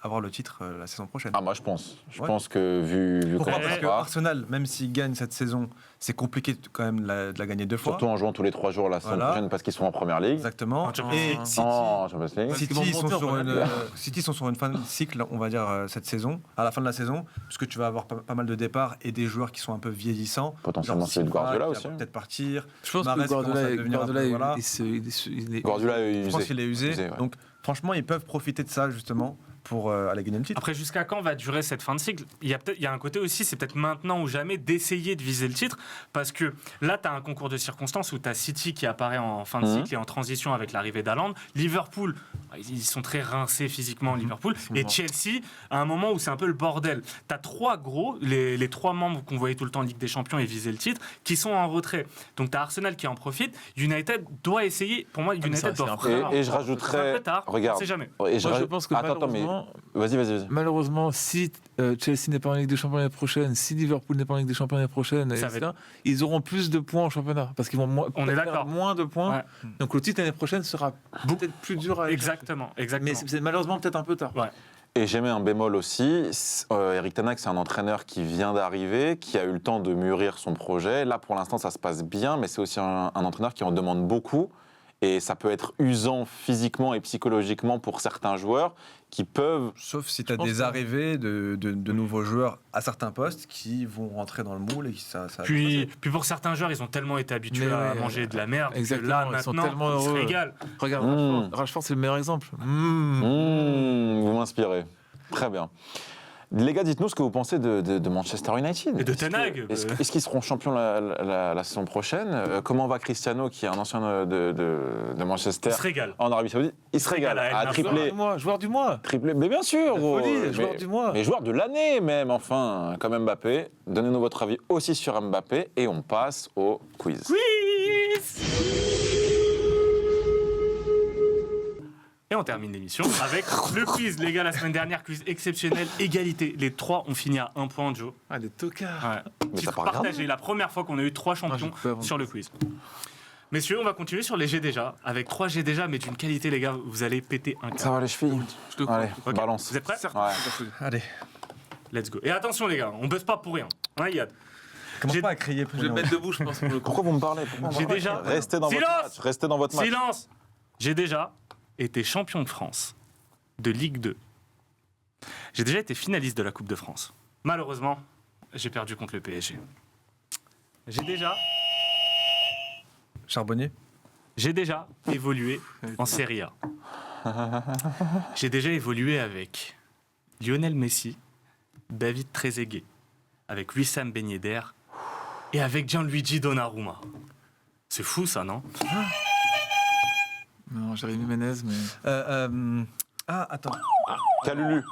avoir le titre la saison prochaine. Ah moi je pense. Je Ouais. pense que vu Pourquoi comment Parce ça que va, Arsenal, même s'ils gagnent cette saison, c'est compliqué quand même de la gagner 2 fois. surtout en jouant tous les 3 jours la saison Voilà. prochaine parce qu'ils sont en première ligue. Exactement. En Champions Et League. City, En Champions League. Parce qu'ils vont City, sont monter en sur première une, ligue. City sont sur une fin de cycle, on va dire, cette saison, à la fin de la saison, puisque tu vas avoir pas mal de départs et des joueurs qui sont un peu vieillissants. Potentiellement Genre celui de Silva, Guardiola qui aussi. va peut-être partir. Je pense Mahrez que Guardiola, commence à devenir un peu, voilà. il est- Guardiola est Je pense usé. qu'il est usé. Usé, ouais. Donc, franchement, ils peuvent profiter de ça, justement, pour aller gagner le titre. Après, jusqu'à quand va durer cette fin de cycle? Il y a un côté aussi, c'est peut-être maintenant ou jamais d'essayer de viser le titre, parce que là, tu as un concours de circonstances où tu as City qui apparaît en fin de cycle et en transition avec l'arrivée d'Haaland. Liverpool, ils sont très rincés physiquement, Liverpool. Et morts. Chelsea, à un moment où c'est un peu le bordel. Tu as 3 gros, les 3 membres qu'on voyait tout le temps en Ligue des Champions et viser le titre, qui sont en retrait. Donc tu as Arsenal qui en profite. United doit essayer, pour moi, mais United ça, doit c'est un faire. Et je rajouterais- un peu tard, regarde. on sait jamais. Et Moi, je pense que attends, mais malheureusement, malheureusement, si Chelsea n'est pas en Ligue des Champions l'année prochaine, si Liverpool n'est pas en Ligue des Champions l'année prochaine, Ça etc., va ils auront plus de points en championnat parce qu'ils vont On est faire d'accord. moins de points. Ouais. Donc le titre l'année prochaine sera peut-être plus dur à aller Exactement. chercher. Mais c'est malheureusement peut-être un peu tard. Ouais. Et j'ai mis un bémol aussi. Eric Ten Hag, c'est un entraîneur qui vient d'arriver, qui a eu le temps de mûrir son projet. Là, pour l'instant, ça se passe bien, mais c'est aussi un entraîneur qui en demande beaucoup. Et ça peut être usant physiquement et psychologiquement pour certains joueurs qui peuvent... Sauf si tu as pense des que- arrivées de nouveaux joueurs à certains postes qui vont rentrer dans le moule et qui ça va Puis passer. pour certains joueurs, ils ont tellement été habitués Mais à ouais, manger de la merde que exactement, là, ils sont maintenant, tellement ils se heureux. régalent. Regarde, Mmh. Rashford, c'est le meilleur exemple. Vous m'inspirez. Très bien. Les gars, dites-nous ce que vous pensez de Manchester United. Et de Est-ce Ten que- Hag. Est-ce qu'ils seront champions la saison prochaine Comment va Cristiano, qui est un ancien de Manchester, Ils se régalent. en Arabie Saoudite? Il se régale. régale à À El tripler. Joueur du mois. Triplé. Mais bien sûr, gros. Folie, joueur du mois. Mais joueur de l'année même, enfin, comme Mbappé. Donnez-nous votre avis aussi sur Mbappé et on passe au quiz. Et on termine l'émission avec le quiz, les gars. La semaine dernière, quiz exceptionnel, égalité. Les trois ont fini à 1 point, Joe. Ah, les tocards. Ouais. Mais t'as Titre pas regardé. partagé, la première fois qu'on a eu 3 champions j'ai pas avant. sur le quiz. Messieurs, on va continuer sur les G déjà, avec 3 G déjà, mais d'une qualité, les gars, vous allez péter un Ça câble. va les chevilles? Je te crois. Allez, Ok. balance. Vous êtes prêts? Ouais. Allez, Let's go. Et attention, les gars, on buzz pas pour rien. Hein, Yad? commence J'ai- pas à crier pour Je vais rien. me mettre debout, je pense, pour le coup. Pourquoi vous me parlez? Pourquoi vous me J'ai parlez déjà- Restez dans votre Silence match. Restez dans votre match. Silence! J'ai déjà été champion de France de Ligue 2. J'ai déjà été finaliste de la Coupe de France. Malheureusement, j'ai perdu contre le PSG. J'ai déjà évolué en Serie A. J'ai déjà évolué avec Lionel Messi, David Trezeguet, avec Wissam Ben Yedder et avec Gianluigi Donnarumma. C'est fou ça, non? Non, Jérémy Ménez, mais. Attends. Calulu.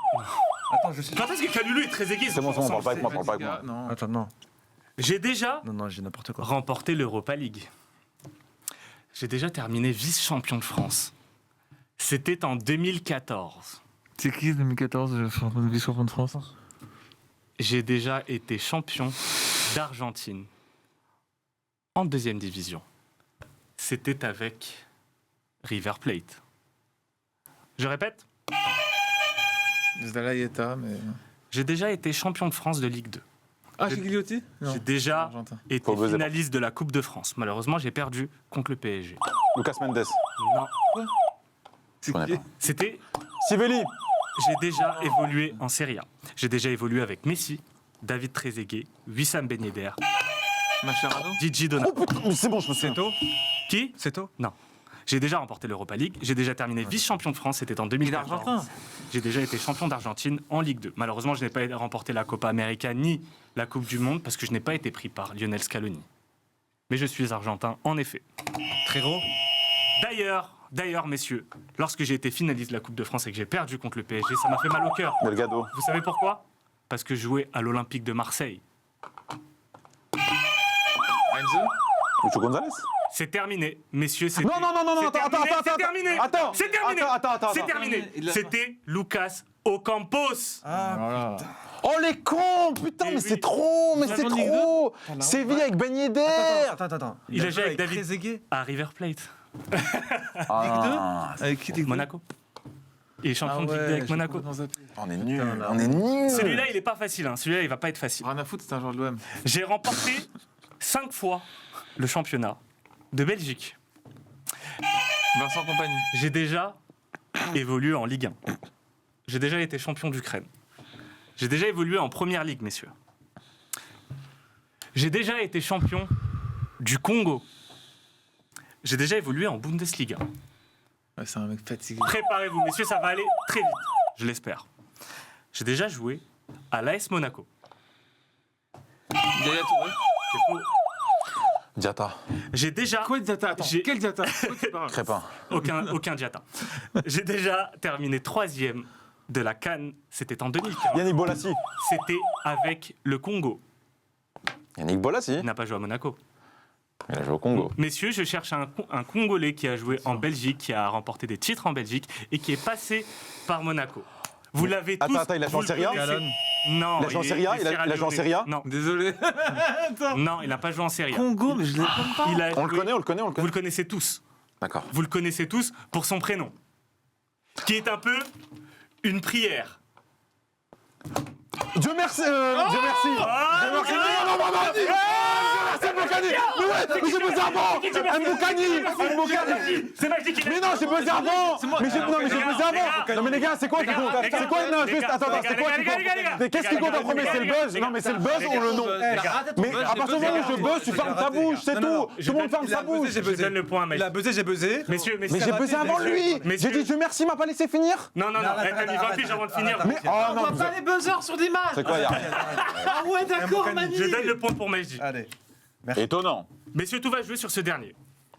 Attends, je suis. Quand est-ce que Kalulu et Trezeguet C'est bon, sont c'est bon, ensemble? parle pas avec moi, parle pas avec moi. Non. Attends, non. J'ai déjà Non, j'ai n'importe quoi. remporté l'Europa League. J'ai déjà terminé vice-champion de France. C'était en 2014. C'est qui 2014, vice-champion de France? J'ai déjà été champion d'Argentine en 2e division. C'était avec River Plate. Je répète, Zalaïeta, mais. j'ai déjà été champion de France de Ligue 2. Ah, c'est Guillotti? J'ai déjà Argentin. été Faut buzzer. finaliste de la Coupe de France. Malheureusement, j'ai perdu contre le PSG. Lucas Mendes. Non, Je connais pas. c'était Sivelli. j'ai déjà évolué en Serie A. J'ai déjà évolué avec Messi, David Trezeguet, Wissam Ben Yedder, Mascherano? Gigi Oh Donnarumma. putain, mais c'est bon, je me souviens. C'est tôt Qui? C'est tôt J'ai déjà remporté l'Europa League. J'ai déjà terminé vice-champion de France. C'était en Il est 2014. argentin. J'ai déjà été champion d'Argentine en Ligue 2. Malheureusement, je n'ai pas remporté la Copa América ni la Coupe du Monde parce que je n'ai pas été pris par Lionel Scaloni. Mais je suis argentin, en effet. Trero D'ailleurs, messieurs, lorsque j'ai été finaliste de la Coupe de France et que j'ai perdu contre le PSG, ça m'a fait mal au cœur. Delgado. Vous savez pourquoi? Parce que je jouais à l'Olympique de Marseille. Enzo? Lucho Gonzalez. C'est terminé, messieurs. Non, non, non, non, non, c'est attends, terminé, attends, c'est attends, terminé. attends, C'est terminé. attends, C'est attends. terminé. Il l'a- C'était Lucas Ocampos. Ah, Voilà. Oh les cons, putain, Eh mais oui. c'est trop, mais Vous c'est attendez Ligue trop. Attends, Séville avec Ben Yedder. attends. Il a joué joué avec David. Trezeguet. À River Plate, Ah, Avec qui Ligue 2? Monaco. Il est champion de Ligue 2 avec Monaco. on est nuls, Putain, là. on est nuls. Celui-là, il est pas facile. Hein. Celui-là, il va pas être facile. Rien à foutre, c'est un joueur de l'OM. J'ai remporté 5 fois le championnat de Belgique. Vincent Compagnie. J'ai déjà évolué en Ligue 1. J'ai déjà été champion d'Ukraine. J'ai déjà évolué en Première Ligue, messieurs. J'ai déjà été champion du Congo. J'ai déjà évolué en Bundesliga. Ouais, c'est un mec fatigué. Préparez-vous, messieurs, ça va aller très vite. Je l'espère. J'ai déjà joué à l'AS Monaco. Yaya Touré. C'est faux. Diata, J'ai déjà... Quoi, Diata? Attends, J'ai- quel Diata? Quoi tu parles? Crépin. Aucun diata. J'ai déjà terminé 3e de la CAN. C'était en 2015. Yannick Bolassi. C'était avec le Congo. Yannick Bolassi. Il n'a pas joué à Monaco. Il a joué au Congo. Messieurs, je cherche un Congolais qui a joué en Belgique, qui a remporté des titres en Belgique et qui est passé par Monaco. Vous l'avez tous. Attends, il a joué en vous le Serie A connaissez. Non. Il a joué en Serie A, il a joué en Serie A Non. Désolé. Non, il n'a pas joué en Serie A. Congo, mais je l'ai même pas. Il a On le joué- connaît, on le connaît, on le Vous connaît. le connaissez tous. D'accord. Vous le connaissez tous pour son prénom, qui est un peu une prière. Dieu merci Dieu merci Dieu merci Non, non, non, Dieu merci Mbokani Mais ouais, mais j'ai buzzé avant Mbokani C'est Magic qui l'a Mais non, j'ai buzzé avant Mais j'ai buzzé avant Non mais les gars, c'est quoi qui compte C'est quoi Non, juste, attends, c'est quoi qui compte Mais qu'est-ce qui compte en premier C'est le buzz Non mais c'est le buzz ou le nom Mais à partir du moment où je buzz, tu fermes ta bouche, c'est tout Tout le monde ferme sa bouche J'ai Je buzzé. donne le point à Il a Magic. buzzé, j'ai buzzé. Messieurs, Mais j'ai buzzé avant lui Messieurs. J'ai dit Dieu merci, il m'a pas laissé finir Non, non, non, Arrête, t'as mis 20 arrête, piges avant de finir. arrête, Mais oh non Pas les buzzers sur des matchs. C'est quoi, y'a Ah ouais, d'accord, Mbokani. Mani. Je donne le point pour Magic. Allez. Étonnant Messieurs, tout va jouer sur ce dernier.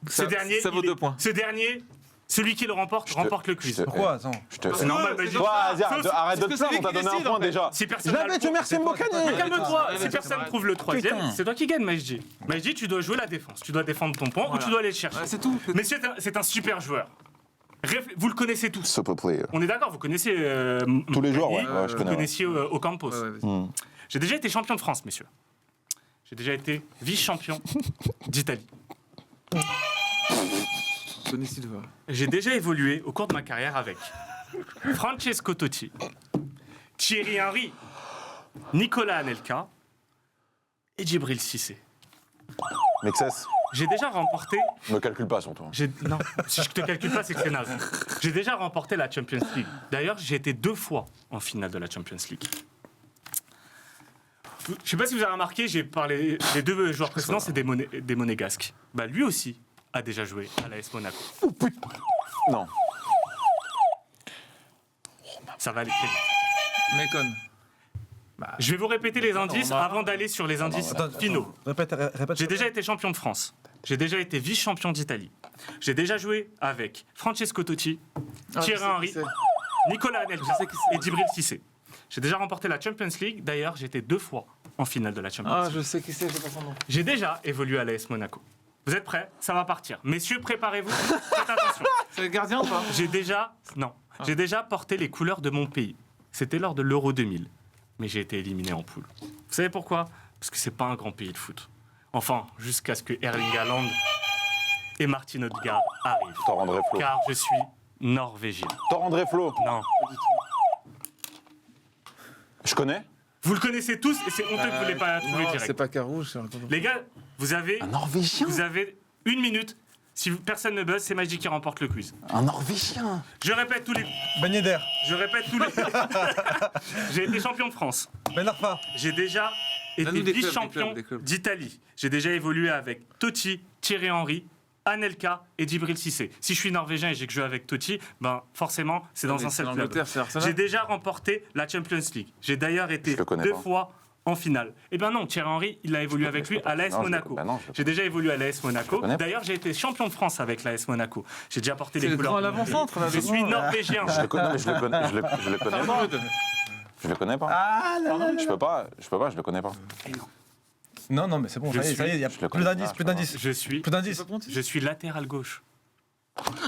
Ça vaut il est- 2 points. Ce dernier, celui qui le remporte, remporte le quiz. Pourquoi Attends. C'est normal, Magic. Toi, Sauf- arrête de te parce que plaindre, on t'a c'est lui qui donné un décide, point en fait. déjà. Si Je personne l'avais, Dieu merci Mbokani Calme-toi, si Vas-y, personne arrête. trouve le troisième, Putain. c'est toi qui gagne, Majdi. Majdi, tu dois jouer la défense. Tu dois défendre ton point ou tu dois aller le chercher. Ouais, c'est tout. Messieurs, c'est un super joueur. Vous le connaissez tous. S'il te plaît. On est d'accord, vous connaissez. Tous les jours, Mbokani, ouais, je Vous connais. Ouais. connaissiez au Campos. Ouais, ouais, vas-y. J'ai déjà été champion de France, messieurs. J'ai déjà été vice-champion d'Italie. Tony Silva. J'ai déjà évolué au cours de ma carrière avec Francesco Totti, Thierry Henry, Nicolas Anelka et Djibril Cissé. Mexès, J'ai déjà remporté. me calcule pas surtout. Non, si je te calcule pas, c'est que c'est naze. J'ai déjà remporté la Champions League. D'ailleurs, j'ai été 2 fois en finale de la Champions League. Je sais pas si vous avez remarqué, j'ai parlé des 2 joueurs précédents, c'est des monégasques. Bah lui aussi a déjà joué à l'AS Monaco. Non. Ça va aller très vite. Mekon. Je vais vous répéter les indices avant d'aller sur les indices finaux. Répète. J'ai déjà été champion de France. J'ai déjà été vice-champion d'Italie. J'ai déjà joué avec Francesco Totti, Thierry Henry, Nicolas Anelka et Djibril Cissé. J'ai déjà remporté la Champions League. D'ailleurs, j'étais 2 fois en finale de la Champions Ah, League. je sais qui c'est, j'ai pas son nom. J'ai déjà évolué à l'AS Monaco. Vous êtes prêts? Ça va partir. Messieurs, préparez-vous. Faites attention. C'est le gardien ou pas J'ai déjà porté les couleurs de mon pays. C'était lors de l'Euro 2000. Mais j'ai été éliminé en poule. Vous savez pourquoi? Parce que c'est pas un grand pays de foot. Enfin, jusqu'à ce que Erling Haaland et Martin Odegaard arrivent. Torandré Flo. Car je suis norvégien. Torandré Flo. Non. Je connais. Vous le connaissez tous et c'est honteux que vous ne l'ayez pas trouvé Non, c'est direct. pas Carouge, c'est un Les gars, vous avez Un Norvégien. 1 minute. Si personne ne buzz, c'est Magic qui remporte le quiz. Un Norvégien. Je répète tous les... Ben Yedder. Je répète tous les... J'ai été champion de France. Ben Arfa. J'ai déjà été Donne-nous des clubs, vice-champion des clubs. d'Italie. J'ai déjà évolué avec Totti, Thierry Henry, Anelka et Djibril Cissé. Si je suis norvégien et j'ai que joué avec Totti, ben forcément, c'est dans un seul club. l'Angleterre, c'est Arsenal. J'ai déjà remporté la Champions League. J'ai d'ailleurs été Je le connais 2 pas. fois en finale. Eh ben non, Thierry Henry, il a évolué avec lui à l'AS Non, je le- Monaco. bah non, je le J'ai déjà évolué à l'AS Monaco. connais pas. D'ailleurs, j'ai été champion de France avec l'AS Monaco. J'ai déjà porté C'est les le couleurs. grand de mon l'avant-centre, là, pays. Je suis devant. norvégien. Je le connais, mais je le connais pas. Je le connais pas. Je peux pas, je le connais pas. Non, mais c'est bon, Je ça y est, il y a je le plus connais d'indices, pas, plus d'indices. Je suis Plus d'indices. latéral gauche.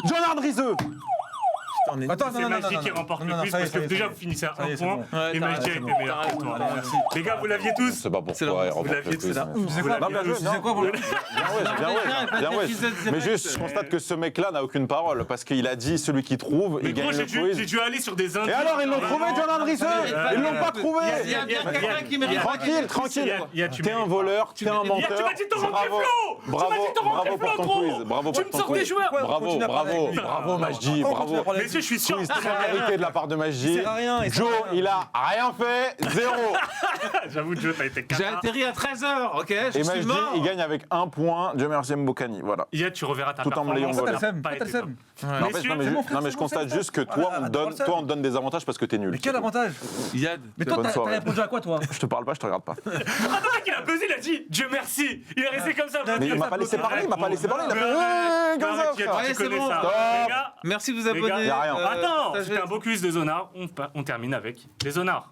Jonard Rizeux. Attends, C'est Magic qui remporte le quiz parce que déjà vous finissez à Ça y 1 est, c'est point bon. et Magic a été meilleur que toi. Les gars, vous l'aviez tous. C'est pas C'est pourquoi la- il remporte l'aviez le tous, quiz. là. mais- Tu sais quoi Non, bien joué, Tu sais quoi pour le- Bien ouais. Mais juste, je constate que ce mec-là n'a aucune parole parce qu'il a dit celui qui trouve, Mais il gros, gagne le j'ai quiz. dû aller sur des indices. Et alors, ils l'ont trouvé, Jonard Rizeux. Ils l'ont pas trouvé. Il y a bien quelqu'un qui mérite. Tranquille. Tu T'es un voleur, t'es un Tu menteur. m'as dit de te rentrer Bravo, Flo. Tu m'as dit de te rentrer bravo pour Flo, ton gros. quiz. Bravo Tu pour me ton sors des quiz. joueurs. Bravo, Majdi, bravo. Messieurs, je suis sûr. Quiz très mérité de la part de Majdi. sert à rien, il sert Joe, à rien. il a rien fait, 0. J'avoue, Joe, t'as été J'ai cata. atterri à 13h, ok? Je Et suis Majdi, mort. il gagne avec 1 point. Dieu merci Mbokani. Voilà. Hier, tu reverras ta Tout en me l'ayant performance. volé. T'as le seum. Non, en fait, Messieurs, non, mais c'est ju- mon frère, non, mais c'est je mon constate frère. juste que Voilà, toi, on te donne des avantages parce que t'es nul. Mais quel c'est tout. avantage Yad. Mais toi, Bonne t'as soirée. répondu à quoi, toi Je te parle pas, je te regarde pas. Attends, mec, il a buzzé, il a dit Dieu merci. Il est resté comme ça. Mais il m'a pas laissé parler, il m'a pas laissé parler. Il a fait Arrête, comme ça, arrête, frère. Ouais, tu c'est connais bon. ça. Stop. Les gars, Merci de vous Les gars, abonner. y a rien. attends, Sagesse. c'était un beau quiz de Zonard. On termine avec les Zonards.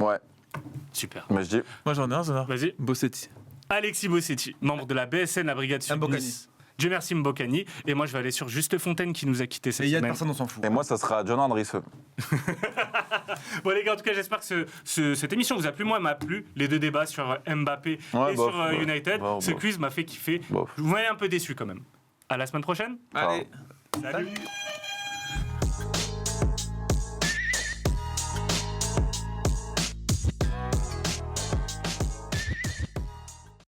Ouais, Super. Majdi. Moi j'en ai un, Zonar. Vas-y. Bossetti. Alexis Bossetti, membre de la BSN, la brigade Mbokani. Sud-Nice. Dieu merci Mbokani. Et moi, je vais aller sur Juste Fontaine qui nous a quittés cette Et il y a semaine. personne, on s'en fout. Et moi, ça sera John Andriessen. Bon les gars, en tout cas, j'espère que cette émission vous a plu. Moi, elle m'a plu. Les deux débats sur Mbappé Ouais, et bof, sur United. bof, Ce bof. quiz m'a fait kiffer. Bof. Je vous voyais un peu déçu quand même. À la semaine prochaine. Allez. Salut.